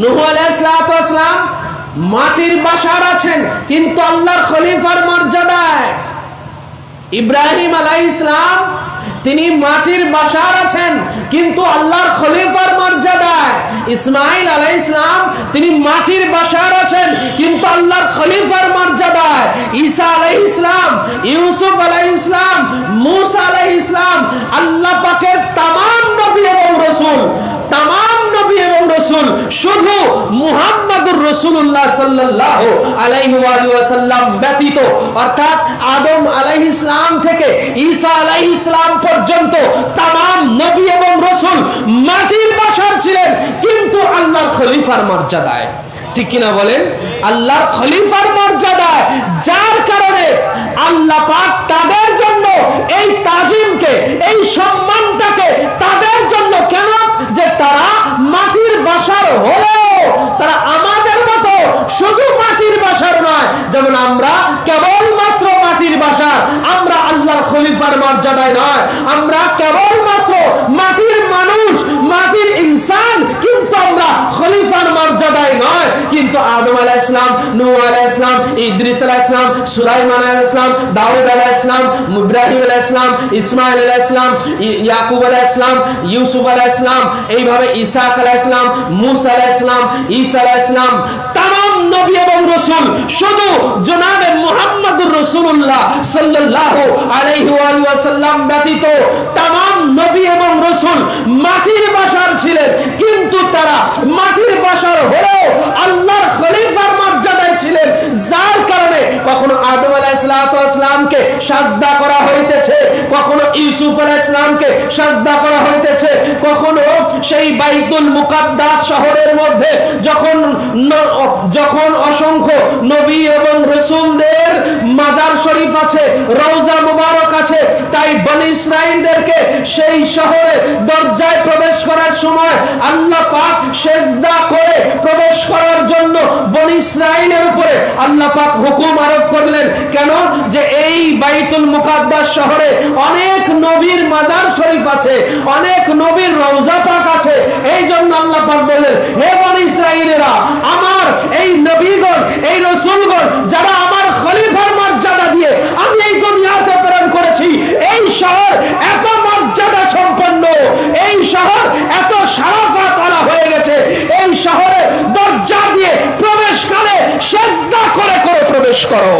[SPEAKER 1] নূহ আলাইহিস সালাম মাটির বাশার আছেন কিন্তু আল্লাহর খলিফার মর্যাদায়। ইব্রাহিম আলাইহিস সালাম তিনি মাটির বাশার আছেন কিন্তু আল্লাহর খলিফার মর্যাদায়। ইসমাঈল আলাইহিস সালাম তিনি মাটির বাশার আছেন কিন্তু আল্লাহর খলিফার মর্যাদায়। ঈসা আলাইহিস সালাম, ইউসুফ আলাইহিস সালাম, মূসা আলাইহিস সালাম আল্লাহ পাকের तमाम নবী এবং রসুল, তামাম নবী এবং রসুল শুধু মুহাম্মাদুর রাসূলুল্লাহ সাল্লাল্লাহু আলাইহি ওয়াসাল্লাম ব্যতীত, অর্থাৎ আদম আলাইহিস সালাম থেকে ঈসা আলাইহিস সালাম পর্যন্ত তামাম নবী এবং রসুল মাটির বাশার ছিলেন, কিন্তু আল্লাহর খলিফার মর্যাদায়। ঠিক কিনা বলেন? আল্লাহর খলিফার মর্যাদায়, যার কারণে আল্লাহ পাক তাদের জন্য এই তাজিমকে, এই সম্মানটাকে তাদের জন্য, কেন যে তারা মাটির বাশার হলেও তারা আমাদের মতো শুধু মাটির বাশার নয়, যেমন আমরা কেবলমাত্র মাটির বাশার, আমরা আল্লাহর খলিফার মর্যাদায় নয়, আমরা কেবলমাত্র মাটির মানুষ, মাটির ইনসান, কিন্তু আমরা খলিফার মর্যাদায় নয়। কিন্তু আদম আলাইহিস সালাম, নূহ আলাইহিস সালাম, ইদ্রিস আলাইহিস সালাম, সুলাইমান আলাইহিস সালাম, দাউদ আলাইহিস সালাম, ইব্রাহিম আলাইহিস সালাম, ইসমাঈল আলাইহিস সালাম, ইয়াকুব আলাইহিস সালাম, ইউসুফ আলাইহিস সালাম, এইভাবে ইসহাক আলাইহিস সালাম, মুসা আলাইহিস সালাম, ঈসা আলাইহিস সালাম, তামাম নবী এবং রাসূল শুধু জনাবে মুহাম্মদুর রাসূলুল্লাহ সাল্লাল্লাহু আলাইহি ওয়াসাল্লাম ব্যতীত তামাম নবী এবং রাসূল মাটির বাশার ছিলেন, কিন্তু তারা মাটির বাশার হলেও আল্লাহর খলিফার মর্যাদায় ছিলেন, যার কারণে কখনো আদম আলাইহিস সালামকে সাজদা করা হইতেছে, কখনো ইউসুফ আলাইহিস সালামকে সাজদা করা হইতেছে, কখনো সেই বাইতুল মুকাদ্দাস শহরের মধ্যে যখন অসংখ্য নবী এবং রাসূলদের মাজার শরীফ আছে, রওজা মুবারক আছে, তাই বনী ইসরাইলদেরকে সেই শহরে দরজায় প্রবেশ করার সময় আল্লাহ পাক সিজদা করে প্রবেশ করার জন্য বনী ইসরাইলের উপরে আল্লাহ পাক হুকুম আরোপ করলেন। কেন? যে এই বাইতুল মুকাদ্দাস শহরে অনেক নবীর মাজার শরীফ আছে, অনেক নবীর রওজা পাক আছে, এই জন্য আল্লাহ পাক বললেন, হে বনী ইসরাইলেরা, আমার এই নবীগণ, এই রাসূলগণ যারা আমার খলিফার মর্যাদা দিয়ে আমি এই দুনিয়াতে প্রেরণ করেছি, এই শহর এত মর্যাদা সম্পন্ন, এই শহর এত শারাফাত ওয়ালা হয়ে গেছে, এই শহরে দরজা দিয়ে প্রবেশকালে সিজদা করে করে প্রবেশ করো।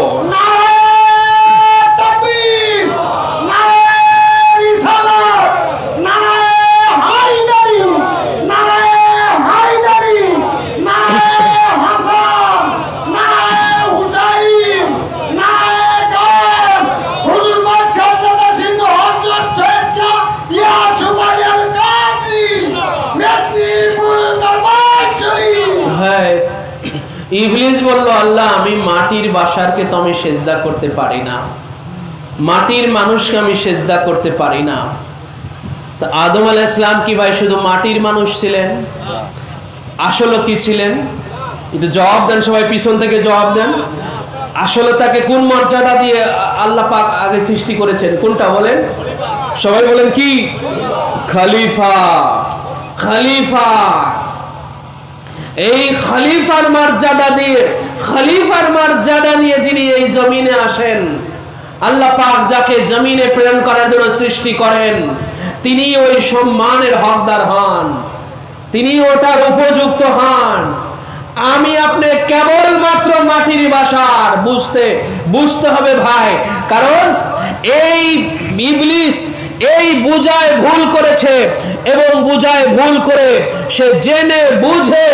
[SPEAKER 1] ইবলিস বলল, আল্লাহ আমি মাটির বাশারকে তো আমি সিজদা করতে পারি না, মাটির মানুষকে আমি সিজদা করতে পারি না। তো আদম আলাইহিস সালাম কি ভাই শুধু মাটির মানুষ ছিলেন? আসলে কি ছিলেন? একটু জবাব দেন, সবাই পিছন থেকে জবাব দেন। আসলে তাকে কোন মর্যাদা দিয়ে আল্লাহ পাক আগে সৃষ্টি করেছেন? কোনটা বলেন? সবাই বলেন কি? খলিফা। খলিফা, এই খলিফার মর্যাদা দিয়ে, খলিফার মর্যাদা নিয়ে যিনি এই জমিনে আসেন, আল্লাহ পাক যাকে জমিনে প্রেরণ করার জন্য সৃষ্টি করেন, তিনি ওই সম্মানের হকদার হন, তিনি ওটার উপযুক্ত হন। আমি আপনি কেবলমাত্র মাটির বাশার, বুঝতে হবে ভাই। কারণ এই ইবলিস এই বুঝায় ভুল করেছে, এবং বুঝায় ভুল করে সে জেনে বুঝে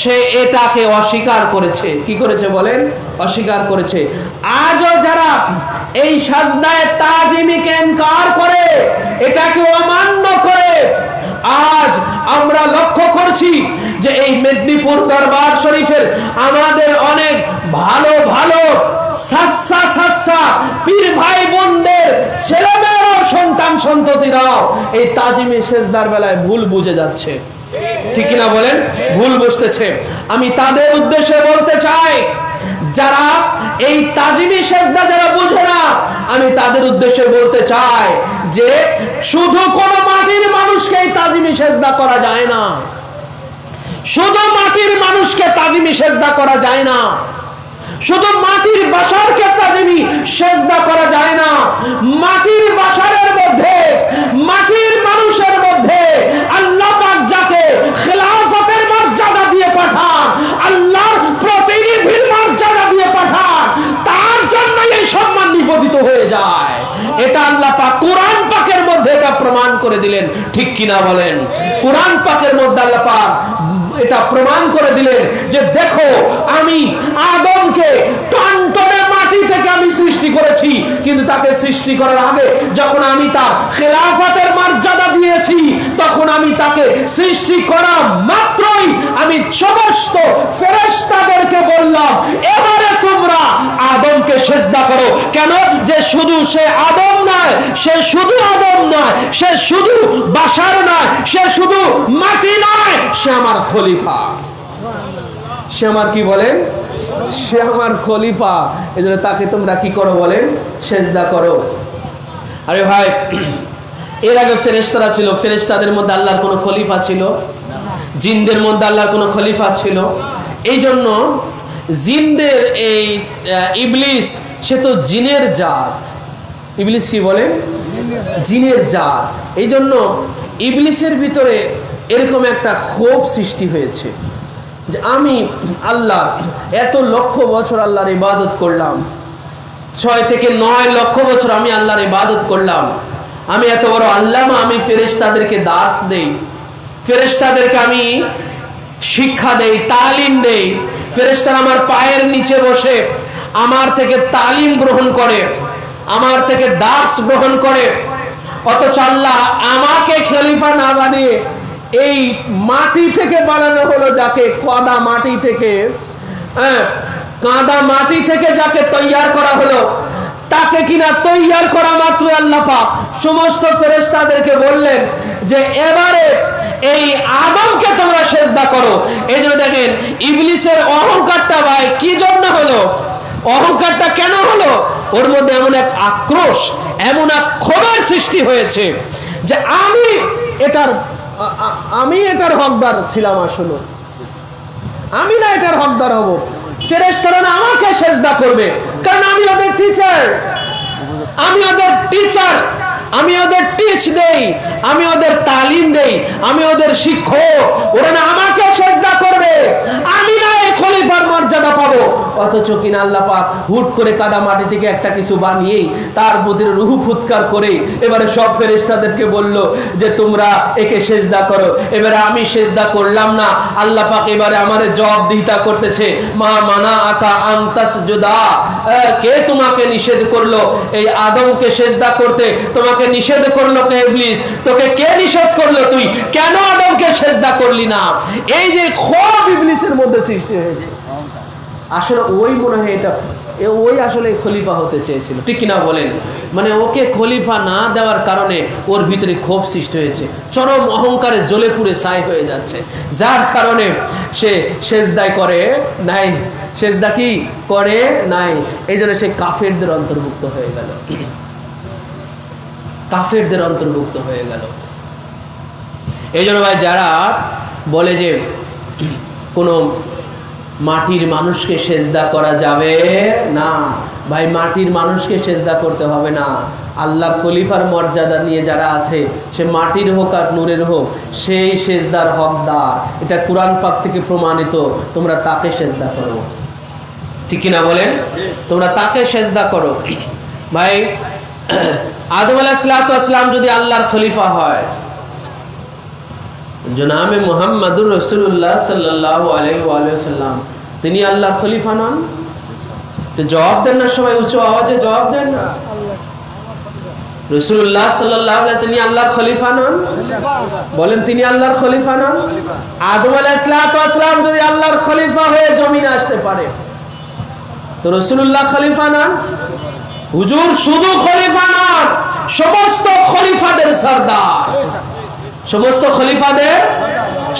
[SPEAKER 1] সে এটাকে অস্বীকার করেছে। কি করেছে বলেন? অস্বীকার করেছে। আজও যারা এই সাজদায়ে তাজিমিকে ইনকার করে, এটাকে অমান্য করে, আজ আমরা লক্ষ্য করছি যে এই মেদিনীপুর দরবার শরীফের আমাদের অনেক ভালো ভালো সাচ্চা পীর ভাই বোনদের ছেলেমেয়েরা, সন্তান সন্ততিরাও এই তাজিমে সেজদার বেলায় ভুল বুঝে যাচ্ছে। ঠিক কিনা বলেন? ভুল বুঝতেছে। আমি তাদের উদ্দেশ্যে বলতে চাই, যারা এই তাজিমি সেজদা যারা বুঝে না, আমি তাদের উদ্দেশ্যে বলতে চাই যে শুধু কোন মাটির মানুষকে এই তাজিমি সেজদা করা যায় না, শুধু মাটির মানুষকে তাজিমি সেজদা করা যায় না, শুধু মাটির বাশারকে তাজিমি সেজদা করা যায় না। মাটির বাশারের মধ্যে, মাটির মানুষের মধ্যে আল্লাহ পাক যাকে খিলাফতের মর্যাদা দিয়ে পাঠান, আল্লাহর প্রতিনিধির মর্যাদা দিয়ে পাঠান, তার জন্য এই সম্মান নিবেদিত হয়ে যায়। এটা আল্লাহ পাক কোরআন পাকের মধ্যে এটা প্রমাণ করে দিলেন, ঠিক কিনা বলেন? কুরআন পাকের মধ্যে আল্লাহ পাক এটা প্রমাণ করে দিলেন যে দেখো আমি আদমকে টনটনে মাটি থেকে আমি সৃষ্টি করেছি, কিন্তু তাকে সৃষ্টি করার আগে যখন আমি তার খেলাফতের মর্যাদা দিয়েছি, তখন আমি তাকে সৃষ্টি করা মাত্রই আমি সমস্ত ফেরেশতাদেরকে বললাম এবারে তোমরা আদমকে সিজদা করো। কেন? যে শুধু সে আদম নয়, সে শুধু আদম নয়, সে শুধু বাশার নয়, সে শুধু মাটি নয়, সে আমার খলিফা। সে আমার কি বলেন? সে আমার খলিফা। এজন্য তাকে তোমরা কি করো বলেন? সিজদা করো। আরে ভাই, এর আগে ফেরেশতারা ছিল, ফেরেশতাদের মধ্যে আল্লাহর কোনো খলিফা ছিল? জিনদের মধ্যে আল্লাহর কোনো খলিফা ছিল? এই জন্য জিনদের এই ইবলিস, সে তো জিনের জাত। ইবলিস কি বলে? জিনের জাত। এই জন্য ইবলিসের ভিতরে এরকম একটা ক্ষোভ সৃষ্টি হয়েছে যে আমি আল্লাহ এত লক্ষ বছর আল্লাহর ইবাদত করলাম, 6 থেকে 9 লক্ষ বছর আমি আল্লাহর ইবাদত করলাম, আমি এত বড় আল্লামা, আমি ফেরেশতাদেরকে দাস দেই, ফেরেশতাদেরকে আমি শিক্ষা দেই, তালিম দেই, ফেরেশতারা আমার পায়ের নিচে বসে আমার থেকে তালিম গ্রহণ করে, আমার থেকে দাস গ্রহণ করে, অথচ আল্লাহ আমাকে খলিফা না বানিয়ে এই মাটি থেকে বানানো হলো, যাকে কাদা মাটি থেকে যাকে তৈয়ার করা হলো, তাকে কিনা তৈয়ার করা মাত্র আল্লাহ পাক সমস্ত ফেরেশতাদেরকে বললেন যে এবারে এই আদমকে তোমরা সিজদা করো। এই জন্য দেখেন ইবলিসের অহংকারটা ভাই কি জন্য হলো? অহংকারটা কেন হলো? ওর মধ্যে এমন এক আক্রোশ, এমন এক ক্ষোভের সৃষ্টি হয়েছে যে আমি এটার হকদার ছিলাম, আসলে আমি না এটার হকদার হব, ফেরেশতারা না আমাকে সিজদা করবে, কারণ আমি ওদের টিচার, আমি ওদের টিচ দেই, আমি ওদের তালিম দেই, আমি ওদের শিক্ষক, ওরা না আমাকে সিজদা করবে, আমি না এই খলিফার মর্যাদা পাবো। অথচ কিনা আল্লাহ পাক হুট করে কাদা মাটি থেকে একটা কিছু বানিয়েই তার মধ্যে রূহ ফুৎকার করে এবারে সব ফেরেশতাদেরকে বলল যে তোমরা একে সিজদা করো। এবারে আমি সিজদা করলাম না, আল্লাহ পাক এবারে আমারে জবাবদিহিতা করতেছে, মা মানা আকা আনতাসজুদা, কে তোমাকে নিষেধ করলো এই আদমকে সিজদা করতে? তোমাকে নিষেধ করলো কে? ইবলিস। তোকে কে নিষেধ করলো? তুই কেন আদমকে সিজদা করলি না? এই যে ক্ষোভ ইবলিসের মধ্যে সৃষ্টি হয়েছে, আসলে ওই মনে হয় এটা ওই আসলে খলিফা হতে চেয়েছিল, ঠিক কিনা বলেন? মানে ওকে খলিফা না দেওয়ার কারণে ওর ভিতরে ক্ষোভ সৃষ্টি হয়েছে, চরম অহংকারে জ্বলে পুড়ে ছাই হয়ে যাচ্ছে, যার কারণে সে সিজদায় করে নাই, সিজদা কি করে নাই। এই জন্য সে কাফেরদের অন্তর্ভুক্ত হয়ে গেল, কাফেরদের অন্তর্ভুক্ত হয়ে গেল। এই জন্য ভাই যারা বলে যে কোনো মাটির মানুষকে সিজদা করা যাবে না, ভাই মাটির মানুষকে সিজদা করতে হবে না, আল্লাহ খলিফার মর্যাদা নিয়ে যারা আছে, সে মাটির হোক আর নূরের হোক, সেই সিজদার হকদার। এটা কুরআন পাক থেকে প্রমাণিত, তোমরা তাকে সিজদা করো, ঠিক কিনা বলেন? তোমরা তাকে সিজদা করো। ভাই আদম আলাইহিস সালাম যদি আল্লাহর খলিফা হয়, জনাবে মুহাম্মদুর রাসূলুল্লাহ সাল্লাল্লাহু আলাইহি ওয়া সাল্লাম, তিনি আল্লাহর খলিফা নন? জবাব দেন না সবাই, উচ্চ আওয়াজে জবাব দেন না। রাসূলুল্লাহ সাল্লাল্লাহু আলাইহি তিনি আল্লাহর খলিফা নন? বলেন তিনি আল্লাহর খলিফা নন? আদম আলাইহিস সালাম যদি আল্লাহর খলিফা হয়ে জমিনে আসতে পারে, তো রাসূলুল্লাহ খলিফা নন? হুজুর শুধু খলিফা নন, সমস্ত খলিফাদের সরদার, সমস্ত খলিফাদের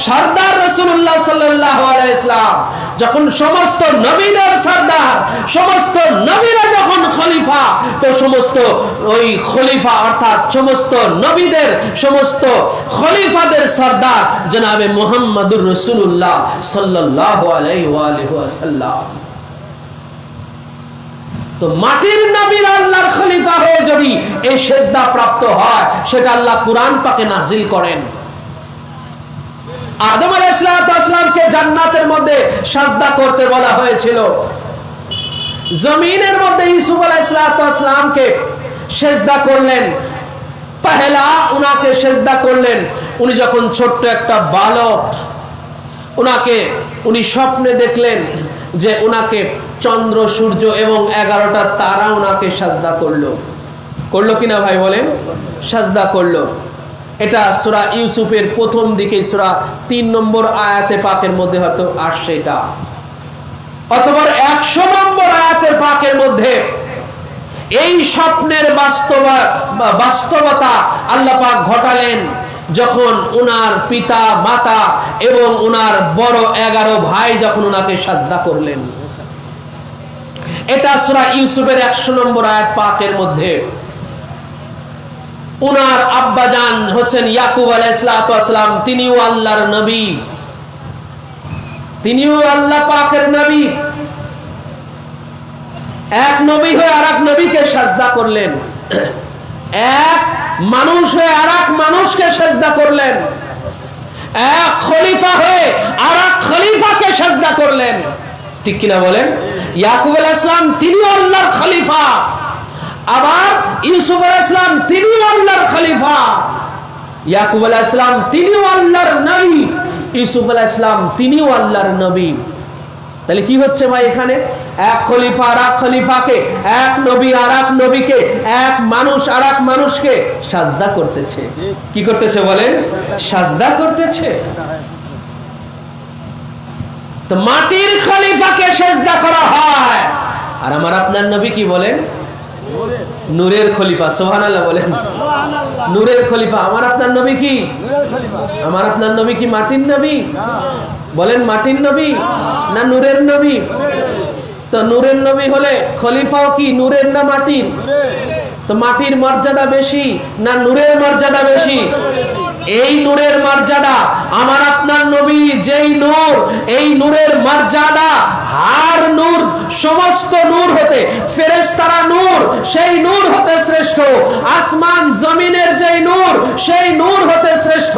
[SPEAKER 1] সরদার রাসূলুল্লাহ সাল্লাল্লাহু আলাইহি ওয়াসাল্লাম। যখন সমস্ত নবীদের সরদার, সমস্ত নবীরা যখন খলিফা, তো সমস্ত ওই খলিফা অর্থাৎ সমস্ত নবীদের সমস্ত খলিফাদের সরদার জনাবে মুহাম্মদুর রাসূলুল্লাহ সাল্লাল্লাহু আলাইহি ওয়াসাল্লাম। তো মাটির নবীর আল্লাহর খলিফা হয়ে যদি এই সিজদা প্রাপ্ত হয়, সেটা আল্লাহ কুরআন পাকে নাজিল করেন। আদম আলাইহিস সালামকে জান্নাতের মধ্যে সাজদা করতে বলা হয়েছিল, জমিনের মধ্যে ইউসুফ আলাইহিস সালামকে সিজদা করলেন। পহেলা উনাকে সেজদা করলেন। উনি যখন ছোট্ট একটা বালক, উনি স্বপ্নে দেখলেন যে উনাকে চন্দ্র সূর্য এবং 11টা তারা উনাকে সাজদা করলো কিনা ভাই বলেন? সাজদা করলো। এটা সূরা ইউসুফের প্রথম দিকে সূরা 3 নম্বর আয়াতে পাকের মধ্যে হয়তো আসছে এটা, অথবা 100 নম্বর আয়াতের পাকের মধ্যে এই স্বপ্নের বাস্তবতা আল্লাহ পাক ঘটালেন যখন উনার পিতা মাতা এবং উনার বড় 11 ভাই যখন উনাকে সাজদা করলেন। এটা সূরা ইউসুফের 100 নম্বর আয়াত পাকের মধ্যে। উনার আব্বাজান হচ্ছেন ইয়াকুব আলাইহিস সালাম, তিনিও আল্লাহর নবী, তিনিও আল্লাহ পাকের নবী। এক নবী হয়ে আরেক নবীকে সাজদা করলেন, এক মানুষ হয়ে আরেক মানুষকে সাজদা করলেন, এক খলিফা হয়ে আরেক খলিফাকে সাজদা করলেন। ঠিক কিনা বলেন? ইয়াকুব আলাইহিস সালাম তিনিও আল্লাহর খলিফা, আবার ইউসুফ আলাইহিস সালাম তিনিও আল্লাহর খলিফা। ইয়াকুব আলাইহিস সালাম তিনিও আল্লাহর নবী, ইউসুফ আলাইহিস সালাম তিনিও আল্লাহর নবী। তাহলে কি হচ্ছে ভাই? এখানে এক খলিফা আর এক খলিফাকে, এক নবী আর এক নবীকে, এক মানুষ আর এক মানুষকে সাজদা করতেছে। কি করতেছে বলেন? সাজদা করতেছে। তো মাটির খলিফাকে সাজদা করা হয়, আর আমার আপনার নবী কি বলেন? নূরের খলিফা। সুবহানাল্লাহ বলেন। নূরের খলিফা। আমার আপনার নবী কি? আমার আপনার নবী কি মাটির নবী? বলেন মাটির নবী না নূরের নবী? তো নূরের নবী হলে খলিফাও কি নূরের না মাটির? তো মাটির মর্যাদা বেশি না নূরের মর্যাদা বেশি? এই নূরের মর্যাদা, আমার আপনার নবী যেই নূর, এই নূরের মর্যাদা আর নূর, সমস্ত নূর হতে, ফেরেশতারা নূর, সেই নূর হতে শ্রেষ্ঠ। আসমান জমিনের যেই নূর, সেই নূর হতে শ্রেষ্ঠ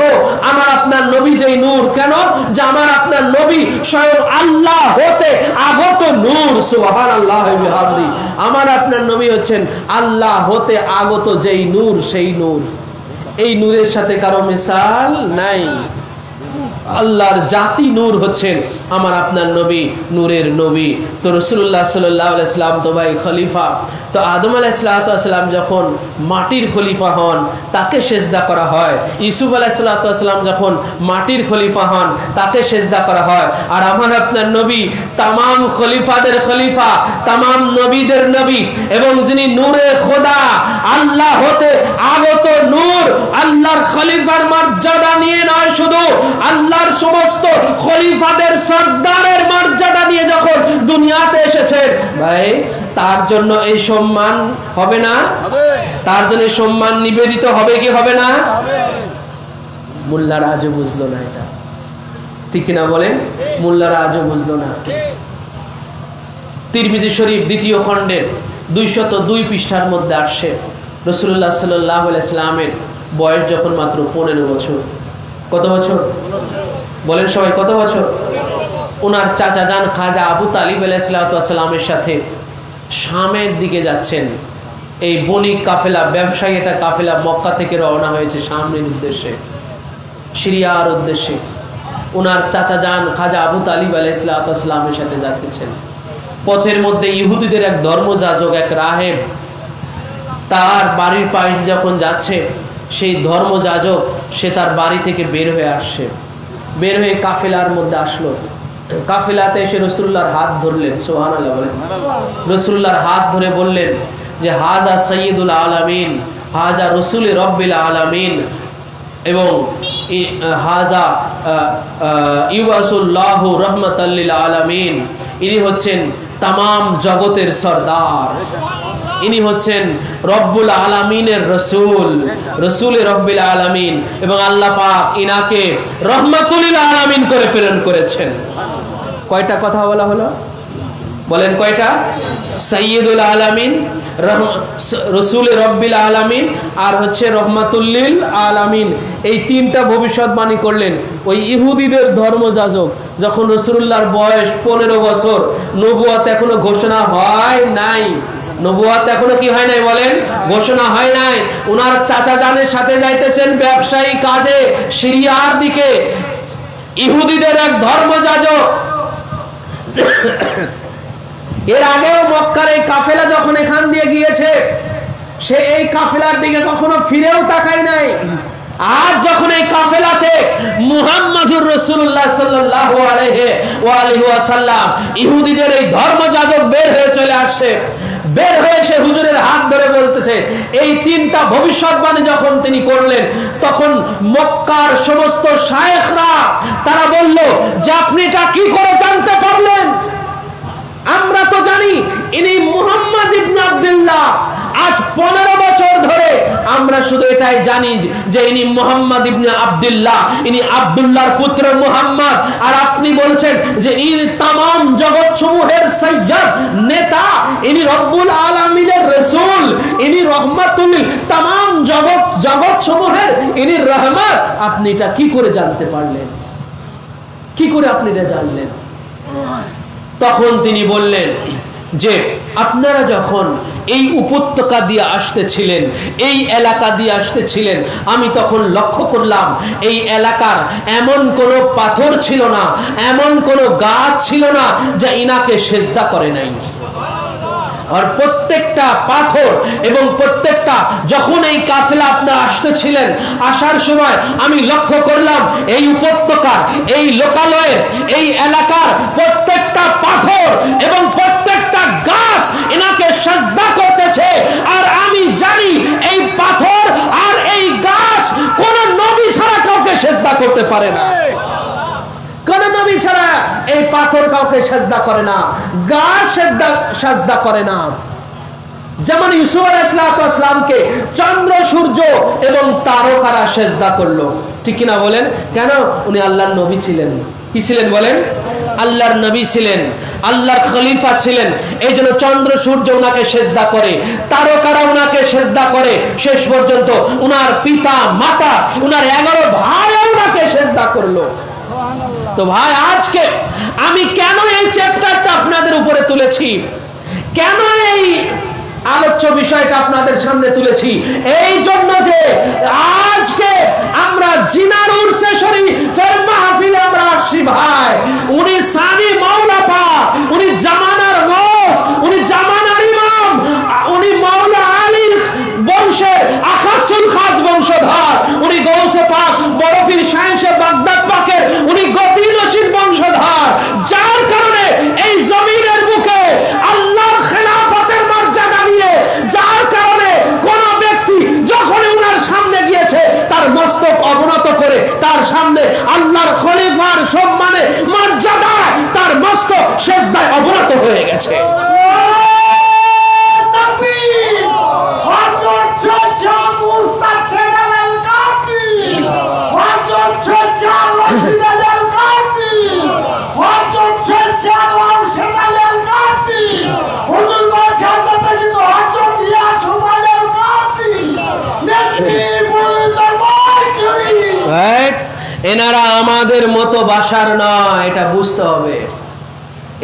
[SPEAKER 1] আমার আপনার নবী যেই নূর। কেন? যে আমার আপনার নবী স্বয়ং আল্লাহ হতে আগত নূর। সুবহানাল্লাহ ওয়া বিহামদি। আমার আপনার নবী হচ্ছেন আল্লাহ হতে আগত যেই নূর, সেই নূর। এই নূরের সাথে কারো মিসাল নাই। আল্লাহর জাতি নূর হচ্ছেন আমার আপনার নবী, নূরের নবী। তো রাসূলুল্লাহ সাল্লাল্লাহু আলাইহি ওয়াসাল্লাম তো ভাই খলিফা। তো আদম আলাইহিস সালাম যখন মাটির খলিফা হন, তাকে সেজদা করা হয়। ইউসুফ আলাইহিস সালাম যখন মাটির খলিফা হন, তাকে সেজদা করা হয়। আর আমার আপনার নবী তামাম খলিফাদের খলিফা, তামাম নবীদের নবী, এবং যিনি নূরে খোদা, আল্লাহ হতে আগত নূর, আল্লাহর খলিফার মর্যাদা নিয়ে নয়, শুধু আল্লাহর সমস্ত খলিফাদের সরদারের মর্যাদা নিয়ে যখন দুনিয়াতে এসেছেন, ভাই তার জন্য এই সম্মান হবে না? তার জন্য সম্মান নিবেদিত হবে কি হবে না? মোল্লারা আজও বুঝলো না এটা। ঠিক কিনা বলেন? মোল্লারা আজও বুঝলো না। তিরমিজি শরীফ 2য় খণ্ডের 202 পৃষ্ঠার মধ্যে আসছে, রাসূলুল্লাহ সাল্লাল্লাহু আলাইহি ওয়াসাল্লামের বয়স যখন মাত্র 15 বছর। কত বছর বলেন সবাই? কত বছর? ওনার চাচা যান খাজা আবু তালিব আলাইহিস সালামের সাথে শামের দিকে যাচ্ছেন। এই বণিক কাফেলা, ব্যবসায়ী এটা কাফেলা মক্কা থেকে রওনা হয়েছে শামের উদ্দেশ্যে, সিরিয়ার উদ্দেশ্যে। ওনার চাচা যান খাজা আবু তালিব আলাইহিস সালামের সাথে যাচ্ছেন। পথের মধ্যে ইহুদিদের এক ধর্মযাজক, এক রাহেব, তার বাড়ির পাশ যখন যাচ্ছে, সেই ধর্মযাজক সে তার বাড়ি থেকে বের হয়ে আসছে, বের হয়ে কাফেলার মধ্যে আসলো। কাফেলাতে এসে রাসূলুল্লাহর হাত ধরলেন। সুবহানাল্লাহ বলেন। রাসূলুল্লাহর হাত ধরে বললেন যে হাজা সাইয়্যিদুল আলামিন, হাজা রাসূল রাব্বিল আলামিন, এবং হাজা ইউবাসুল্লাহু রাহমাতাল লিল আলামিন। ইনি হচ্ছেন তামাম জগতের সরদার, ইনি হচ্ছেন রব্বুল আলামিনের রসুল, রসুল রব্বিল আলামিন, এবং আল্লাহ পাক ইনাকে রহমাতুল লিল আলামিন করে প্রেরণ করেছেন। কয়টা কথা বলা হলো? বলেন কয়টা? সাইয়্যিদুল আলামিন, রসুল রব্বিল আলামিন, আর হচ্ছে রহমাতুল লিল আলামিন। এই তিনটা ভবিষ্যৎবাণী করলেন ওই ইহুদিদের ধর্মযাজক যখন রাসূলুল্লাহর বয়স 15 বছর, নবুয়ত এখনো ঘোষণা হয় নাই। নবুয়ত এখনো কি হয় নাই বলেন, ঘোষণা হয় নাই। উনার চাচা জানের সাথে যাইতেছেন ব্যবসায়ী কাজে সিরিয়ার দিকে। ইহুদিদের এক ধর্মযাজক, এর আগেও মক্কার এই কাফেলা যখন এখান দিয়ে গিয়েছে, সে এই কাফেলার দিকে কখনো ফিরেও তাকায় নাই। আজ যখন এই কাফেলাতে মুহাম্মাদুর রাসূলুল্লাহ সাল্লাল্লাহু আলাইহি ওয়া সাল্লাম ইহুদিদের এই ধর্মযাজক বের হয়ে চলে আসছে, বের হয়ে সে হুজুরের হাত ধরে বলতেছে, এই তিনটা ভবিষ্যৎবাণী যখন তিনি করলেন, তখন মক্কার সমস্ত শায়েখরা তারা বলল যে আপনি এটা কি করে জানতে পারলেন? আমরা তো জানি ইনি মুহাম্মদ ইবনে আব্দুল্লাহ। আজ 15 বছর ধরে আমরা শুধু এটাই জানি যে ইনি মুহাম্মদ ইবনে আব্দুল্লাহ, ইনি আব্দুল্লাহর পুত্র মুহাম্মদ। আর আপনি বলছেন যে ইনি तमाम জগৎ সমূহের সৈয়দ নেতা, ইনি রব্বুল আলামিনের রাসূল, ইনি রহমাতুল तमाम জগৎ সমূহের ইনি রহমত। আপনি এটা কি করে জানতে পারলেন? কি করে আপনি এটা জানলেন? তখন তিনি বললেন যে আপনারা যখন এই উপত্যকা দিয়ে আসতেছিলেন, এই এলাকা দিয়ে আসতেছিলেন, আমি তখন লক্ষ্য করলাম এই এলাকার এমন কোনো পাথর ছিল না, এমন কোনো গাছ ছিল না যা ইনাকে সেজদা করে নাই। আর প্রত্যেকটা পাথর এবং প্রত্যেকটা, যখন এই কাফেলা আপনারা আসতেছিলেন, আসার সময় আমি লক্ষ্য করলাম এই উপত্যকার, এই লোকালয়ের, এই এলাকার প্রত্যেকটা পাথর এবং প্রত্যেকটা গাছ এনাকে সিজদা করতেছে। আর আমি জানি এই পাথর আর এই গাছ কোন নবী ছাড়া কাউকে সিজদা করতে পারে না। কোন নবী ছাড়া এই পাথর কাউকে সিজদা করে না, গাছ সিজদা করে না। যেমন ইউসুফ আলাইহিস সালামকে চন্দ্র, সূর্য এবং তারকারা সিজদা করলো, ঠিক কিনা বলেন? কেন? উনি আল্লাহর নবী ছিলেন। কি ছিলেন বলেন? আল্লাহর নবী ছিলেন, আল্লাহর খলিফা ছিলেন। এই জন্য চন্দ্র, সূর্য উনাকে সিজদা করে, তারকারা উনাকে সিজদা করে। শেষ পর্যন্ত উনার পিতা, মাতা, উনার 11 ভাই উনাকে সিজদা করলো। তো ভাই, আজকে আমি কেন এই চ্যাপ্টারটা আপনাদের উপরে তুলেছি, কেন এই আলোচ্য বিষয়টা আপনাদের সামনে তুলেছি? এই জন্য যে আজকে আমরা জিনার উরসে শরীফের মাহফিলে আমরা আসছি ভাই। উনি সানি মাওলা পাক, উনি জামানার গৌস, উনি জামানার ইমাম, উনি মাওলা আলীর বংশের আখাসুল খাস বংশধর, উনি গৌসে পাক বড় পীর শাহেনশে বাগদাদ পাকের উনি গতি নসিব বংশধর, যার কারণে এই জমিনের বুকে আল্লাহর খেলাফতের মর্যাদা নিয়ে, যার কারণে কোন ব্যক্তি যখন উনার সামনে গিয়েছে তার মস্তক অবনত করে তার সামনে আল্লাহর খলিফার সম্মানে মর্যাদায় তার মস্তক সিজদায় অবনত হয়ে গেছে। এনারা আমাদের মতো বাশার নয়, এটা বুঝতে হবে।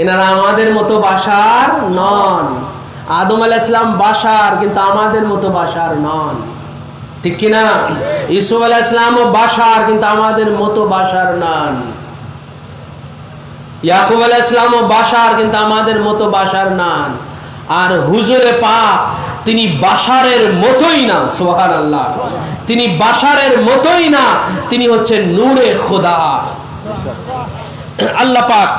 [SPEAKER 1] এনারা আমাদের মতো বাশার নন। আদম আলাইহিস সালাম বাশার, কিন্তু আমাদের মতো বাশার নন, ঠিক কিনা? ইউসুফ আলাইহিস সালামও বাশার, কিন্তু আমাদের মতো বাশার নন। ইয়াকুব আলাইহিস সালামও বাশার, কিন্তু আমাদের মতো বাশার নন। আর হুজুরে পাক তিনি বাশারের মতোই না, সুবহানাল্লাহ, তিনি বাশারের মতোই না, তিনি হচ্ছেন নূরে খোদা, আল্লাহ পাক।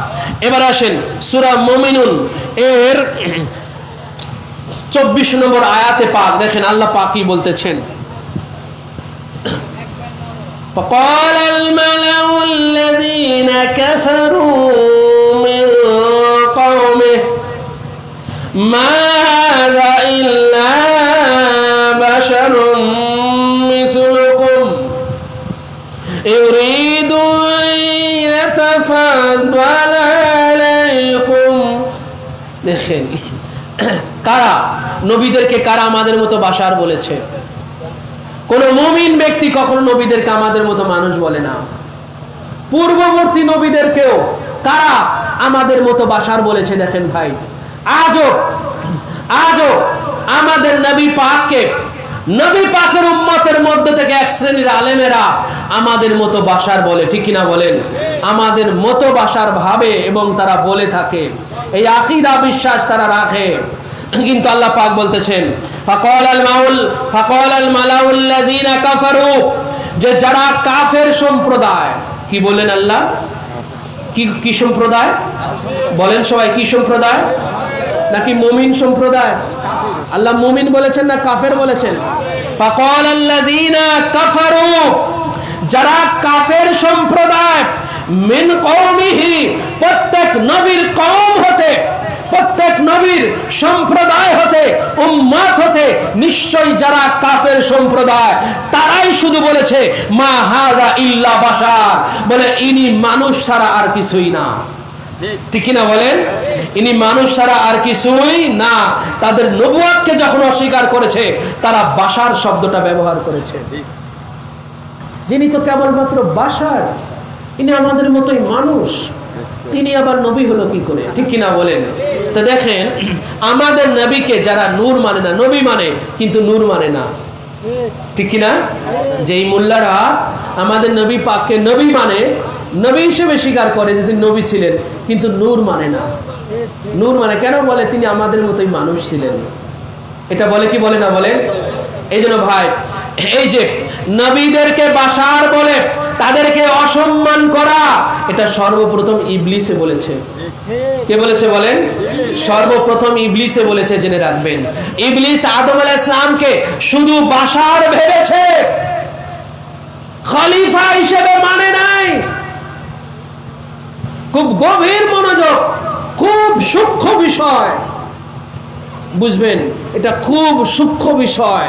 [SPEAKER 1] এবার আসেন সূরা মুমিনুন এর 24 নম্বর আয়াতে পাক দেখেন আল্লাহ পাক কি বলতেছেন। فقال الملأ الذين كفروا من قومه ما هذا إلا بشر مثلكم يريد أن يتفضل عليكم। দেখেন কারা নবীদেরকে, কারা আমাদের মতো বাশার বলেছে? কোন মুমিন ব্যক্তি কখনো নবীদেরকে আমাদের মতো মানুষ বলে না। পূর্ববর্তী নবীদেরকেও কারা আমাদের মতো বাশার বলেছে? দেখেন ভাই, আজও আজও আমাদের নবী পাককে, নবী পাকের উম্মতের মধ্যে থেকে এক শ্রেণীর আলেমেরা আমাদের মতো ভাষার বলে, ঠিক কিনা বলেন? আমাদের মতো ভাষার ভাবে এবং তারা বলে থাকে, এই আকীদা বিশ্বাস তারা রাখে। কিন্তু আল্লাহ পাক বলতেছেন ফাকালাল মালাউল্লাযিনা কাফারু, যে যারা কাফের সম্প্রদায়, কি বলেন আল্লাহ? কি সম্প্রদায় বলেন সবাই? কি সম্প্রদায়? নাকি মুমিন সম্প্রদায়? আল্লাহ মুমিন বলেছেন না কাফের বলেছেন? ফাকালাল্লাযিনা কাফারু, যারা কাফের সম্প্রদায়, মিন কওমিহি, প্রত্যেক নবীর কওম হতে, প্রত্যেক নবীর সম্প্রদায় হতে, উম্মত হতে নিশ্চয়ই যারা কাফের সম্প্রদায় তারাই শুধু বলেছে মা হাযা ইল্লা বাশার, বলে ইনি মানুষ ছাড়া আর কিছুই না, ঠিক কিনা বলেন? ইনি মানুষ ছাড়া আর কিছুই না। তাদের নবুয়তকে যখন অস্বীকার করেছে তারা বাশার শব্দটা ব্যবহার করেছে। যিনি তো কেবলমাত্র বাশার, ইনি আমাদের মতোই মানুষ, তিনি আবার নবী হলো কি করে, ঠিক কিনা বলেন? তো দেখেন, আমাদের নবীকে যারা নূর মানে না, নবী মানে কিন্তু নূর মানে না, ঠিক কিনা? যেই মোল্লারা আমাদের নবী পাককে নবী মানে, নবী হিসেবে স্বীকার করে যে তিনি নবী ছিলেন, কিন্তু নূর মানে না। নূর মানে কেন বলে? তিনি আমাদের মতোই মানুষ ছিলেন, এটা বলে কি বলে না বলে? এই জন্য ভাই, এই যে নবীদেরকে বাশার বলে তাদেরকে অসম্মান করা, এটা সর্বপ্রথম ইবলিসে বলেছে। কে বলেছে বলেন? সর্বপ্রথম ইবলিসে বলেছে, জেনে রাখবেন। ইবলিস আদম আলাইহিস সালামকে শুধু বাশার ভেবেছে, খলিফা হিসেবে মানে নাই। খুব গভীর মনোযোগ, খুব সূক্ষ্ম বিষয়, বুঝবেন? এটা খুব সূক্ষ্ম বিষয়।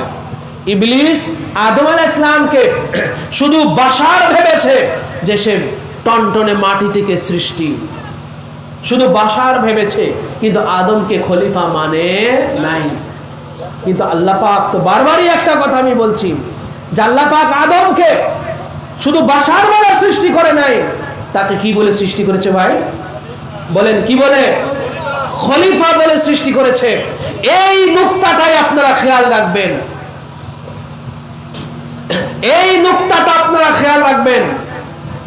[SPEAKER 1] ইবলিস আদম আলাইহিস সালামকে শুধু বাশার ভেবেছে, যে সে টনটনে মাটি থেকে সৃষ্টি, শুধু বাশার ভেবেছে, কিন্তু আদমকে খলিফা মানে নাই। কিন্তু আল্লাহ পাক তো বারবারই একটা কথা আমি বলছি, যে আল্লাহ পাক আদমকে শুধু বাশার বলে সৃষ্টি করে নাই, তাকে কি বলে সৃষ্টি করেছে ভাই? বলেন কি বলে? খলিফা বলে সৃষ্টি করেছে। এই নুকতাটাই আপনারা খেয়াল রাখবেন, এই নুকতাটা আপনারা খেয়াল রাখবেন,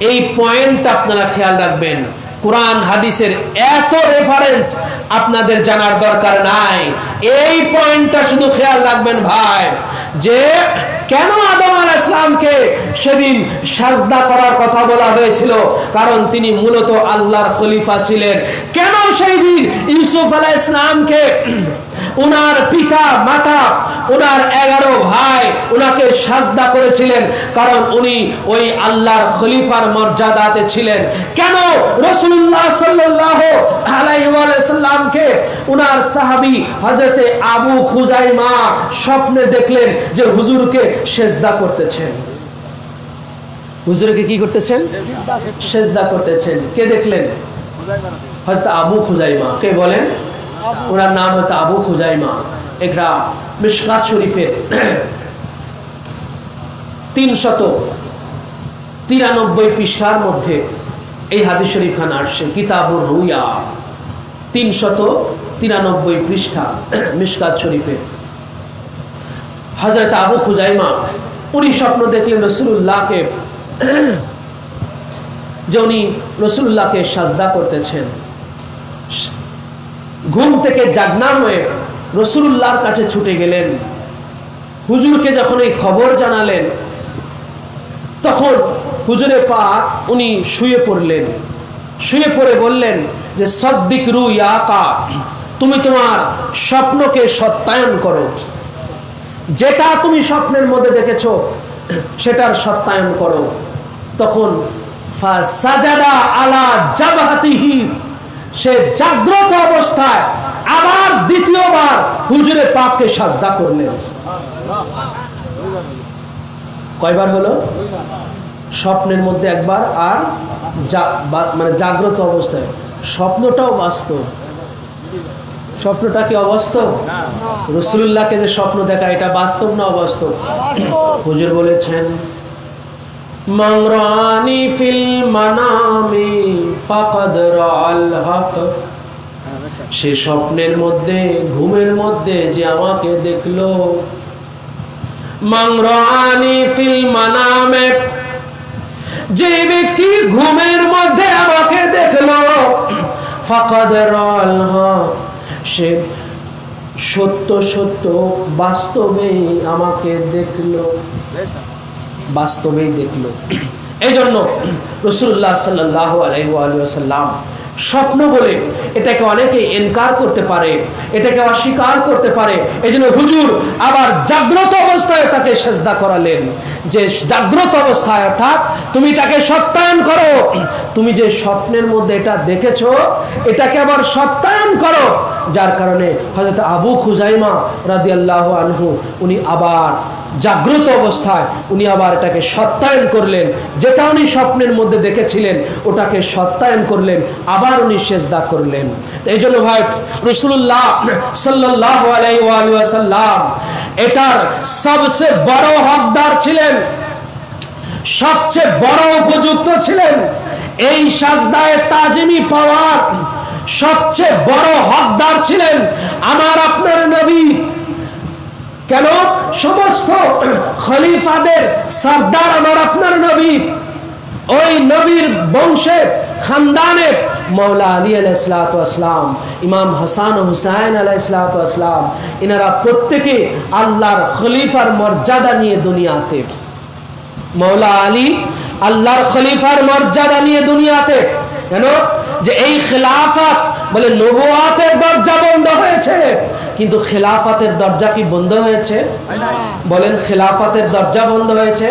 [SPEAKER 1] এই পয়েন্টটা আপনারা খেয়াল রাখবেন। কোরআন হাদিসের এত রেফারেন্স আপনাদের জানার দরকার নাই, এই পয়েন্টটা শুধু খেয়াল রাখবেন ভাই, যে কেন আদম আলাইহিস সালামকে সেদিন সাজদা করার কথা বলা হয়েছিল, কারণ তিনি মূলত আল্লাহর খলিফা ছিলেন। কেন সেই দিন ইউসুফ আলাইহিস সালামকে ওনার পিতা মাতা, ওনার 11 ভাই ওনাকে সাজদা করেছিলেন, কারণ উনি ওই আল্লাহর খলিফার মর্যাদাতে ছিলেন। কেন রাসূলুল্লাহ সাল্লাল্লাহু আলাইহি ওয়াসাল্লামকে ওনার সাহাবী হযরতে আবু খুজাইমা স্বপ্নে দেখলেন যে হুজুরকে সেজদা করতেছেন? হুজুরকে কি করতেছেন? সেজদা করতেছেন। কে দেখলেন? হযরত আবু খুজাইমা। কে বলেন? ওনার নাম হতো আবু খুজাইমা। একটা মিশকাত শরীফের 393 পৃষ্ঠার মধ্যে এই হাদিস শরীফ খান আসছে, কিতাবুর রুয়া, 393 পৃষ্ঠা মিশকাত শরীফে। হযরত আবু খুজাইমা উনি স্বপ্ন দেখলেন রাসূলুল্লাহকে, যে উনি রাসূলুল্লাহকে সাজদা করতেছেন। ঘুম থেকে জাগনা হয়ে রাসূলুল্লাহর কাছে ছুটে গেলেন। হুজুরকে যখন এই খবর জানালেন, তখন হুজুরে পাক উনি শুয়ে পড়লেন। শুয়ে পড়ে বললেন যে সদ্দিক রুয়াকা, তুমি তোমার স্বপ্নকে সত্যায়ন করো, যেটা তুমি স্বপ্নের মধ্যে দেখেছো সেটার সত্যায়ন করো। তখন ফাসাজাদা আলা জাবহাতিহি, সে জাগ্রত অবস্থায় আবার দ্বিতীয়বার হুজুরে পাককে সাজদা করলেন। কয়বার হলো? স্বপ্নের মধ্যে একবার, আর মানে জাগ্রত অবস্থায়। স্বপ্নটাও বাস্তব। স্বপ্নটা কি অবাস্তব? রাসূলুল্লাহকে যে স্বপ্ন দেখা, এটা বাস্তব না অবাস্তব? হুজুর বলেছেন মান রানি ফিল মানামি ফাকাদ রাআল হক, সে স্বপ্নের মধ্যে, ঘুমের মধ্যে যে আমাকে দেখলো, মান রাআনি ফিল মানামে, যে ব্যক্তি ঘুমের মধ্যে আমাকে দেখলো, ফাকাদ রাআল হক, সে সত্য সত্য বাস্তবেই আমাকে দেখলো, বাস্তবেই দেখলো। এই জন্য রাসূলুল্লাহ সাল্লাল্লাহু আলাইহি ওয়াসাল্লাম স্বপ্ন বলে এটাকে অনেকে ইনকার করতে পারে, এটাকে অস্বীকার করতে পারে। এই জন্য হুজুর আবার জাগ্রত অবস্থায় তাকে সেজদা করালেন, যে জাগ্রত অবস্থায়, অর্থাৎ তুমি এটাকে সত্যায়ন করো, তুমি যে স্বপ্নের মধ্যে এটা দেখেছো এটাকে আবার সত্যায়ন করো। যার কারণে হযরত আবু খুজাইমা রাদিয়াল্লাহু আনহু উনি আবার জাগ্রত অবস্থায় উনি আবার এটাকে সত্যায়ন করলেন, যেটা উনি স্বপ্নের মধ্যে দেখেছিলেন ওটাকে সত্যায়ন করলেন, আবার উনি সেজদা করলেন। এই জন্য ভাই রাসূলুল্লাহ সাল্লাল্লাহু আলাইহি ওয়াসাল্লাম এটার সবচেয়ে বড় হকদার ছিলেন, সবচেয়ে বড় উপযুক্ত ছিলেন। এই সাজদায়ে তাজিমি পাওয়ার সবচেয়ে বড় হকদার ছিলেন আমার আপনার নবী। কেন? সমস্ত খলিফাদের সরদার আমার আপনার নবী। ওই নবীর বংশের খানদানের মৌলা আলী আলাইহিসসালাতু ওয়াসসালাম, ইমাম হাসান ও হুসাইন আলাইহিসসালাতু ওয়াসসালাম, এনারা প্রত্যেকে আল্লাহর খলিফার মর্যাদা নিয়ে দুনিয়াতে। মৌলা আলী আল্লাহর খলিফার মর্যাদা নিয়ে দুনিয়াতে। কেন? যে এই খেলাফত বলে নবুয়াতের দরজা বন্ধ হয়েছে, কিন্তু খেলাফতের দরজা কি বন্ধ হয়েছে? বলেন, খেলাফতের দরজা বন্ধ হয়েছে?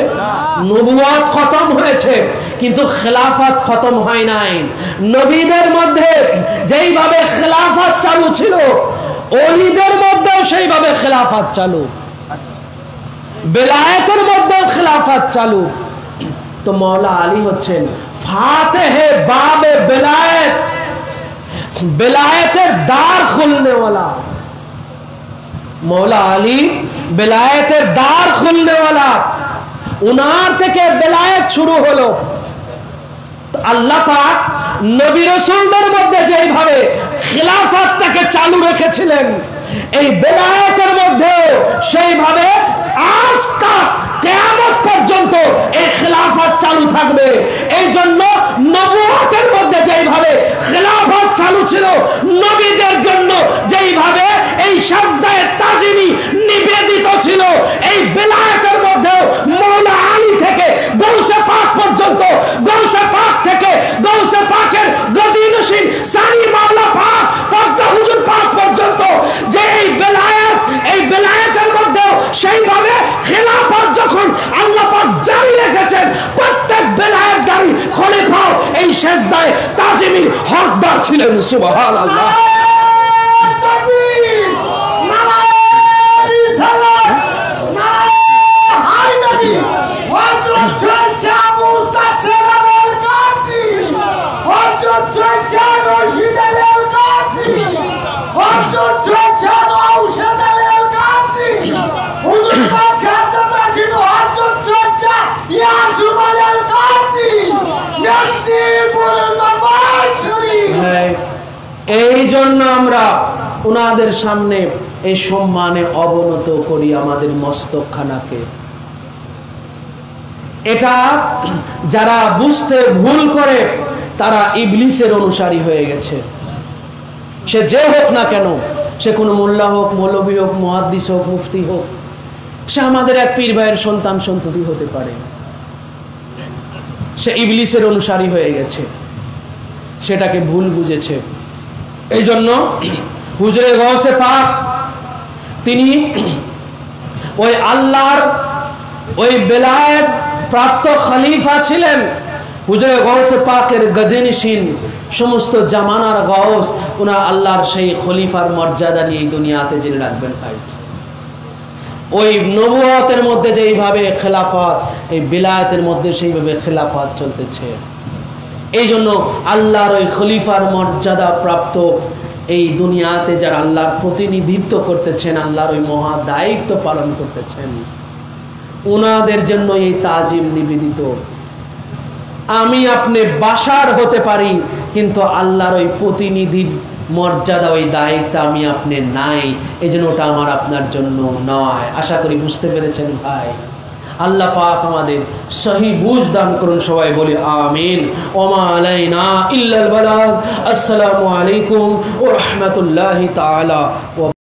[SPEAKER 1] নবুয়াত খতম হয়েছে, কিন্তু খেলাফত খতম হয় নাই। নবীদের মধ্যে যেইভাবে খেলাফত চালু ছিল, ওলিদের মধ্যেও সেইভাবে খেলাফত চালু, বেলায়েতের মধ্যেও খেলাফত চালু। তো মৌলা আলী হচ্ছেন ফাতেহে বাবে বেলায়েত, বেলায়েতের দ্বার খুলনে वाला। মৌলা আলী বেলায়েতের দ্বার খুলনে वाला, উনার থেকে বেলায়েত শুরু হলো। আল্লাহ পাক নবী রাসূলদের মধ্যে যেইভাবে খিলাফতটাকে চালু রেখেছিলেন, এই বেলায়েতের মধ্যে সেইভাবে আজ তক কিয়ামত পর্যন্ত এই খিলাফত চালু থাকবে। এই জন্য নবুয়তের মধ্যে যেইভাবে খিলাফত চালু ছিল, নবীদের জন্য যেইভাবে এই সাজদায়ে তাজিমি নিবেদিত ছিল, এই বেলায়েতের মধ্যে মৌলা আলী থেকে গৌসে পাক পর্যন্ত, গৌসে পাক থেকে গৌসে পাকের গদিনশীন সানি মাওলা পাক পদ্মা হুজুর পাক পর্যন্ত যে এই বেলায়েত, এই বেলায়েতের মধ্যে সেইভাবে খেলাফত যখন আল্লাহ পাক জারি রেখেছেন, প্রত্যেক বেলায়েতদারি খলিফা এই সেজদায়ে তাজিমির হকদার ছিলেন। সুবহানাল্লাহ। এই জন্য আমরা ওনাদের সামনে এই সম্মানে অবনত করি আমাদের মস্তকখানাকে। এটা যারা বুঝতে ভুল করে তারা ইবলিসের অনুসারী হয়ে গেছে। সে যে হোক না কেন, সে কোনো মোল্লা হোক, মৌলভী হোক, মুহাদ্দিস হোক, মুফতি হোক, সে আমাদের এক পীর ভাইয়ের সন্তান সন্ততি হতে পারে। সে ইবলিসের অনুসারী হয়ে গেছে, সেটাকে ভুল বুঝেছে। এই জন্য হুজুরে গৌসে পাক তিনি ওই আল্লাহর ওই বেলায়েত প্রাপ্ত খলিফা ছিলেন। হুজুরে গৌসে পাকের গদিনশীন, সমস্ত জামানার গৌস, উনার আল্লাহর সেই খলিফার মর্যাদা নিয়ে দুনিয়াতে জেনে রাখবেন ভাই। ওই নবুয়তের মধ্যে যেইভাবে খেলাফত, এই বেলায়েতের মধ্যে সেইভাবে খেলাফত চলতেছে। এই জন্য আল্লাহর ওই খলিফার মর্যাদা প্রাপ্ত এই দুনিয়াতে যারা আল্লাহর প্রতিনিধিত্ব করতেছেন, আল্লাহর ওই মহা দায়িত্ব পালন করতেছেন, ওনাদের জন্য এই তাজিম নিবেদিত। আমি আপনি বাশার হতে পারি, কিন্তু আল্লাহর ওই প্রতিনিধির মর্যাদা, ওই দায়িত্ব আমি আপনি নাই, এই জন্য ওটা আমার আপনার জন্য নয়। আশা করি বুঝতে পেরেছেন ভাই। আল্লাহ পাক আমাদের সহি বুঝ দান করুন, সবাই বলি আমিন। ওমা আলাইনা ইল্লাল বালাগ। আসসালামু আলাইকুম ওয়া রাহমাতুল্লাহি তাআলা ওয়া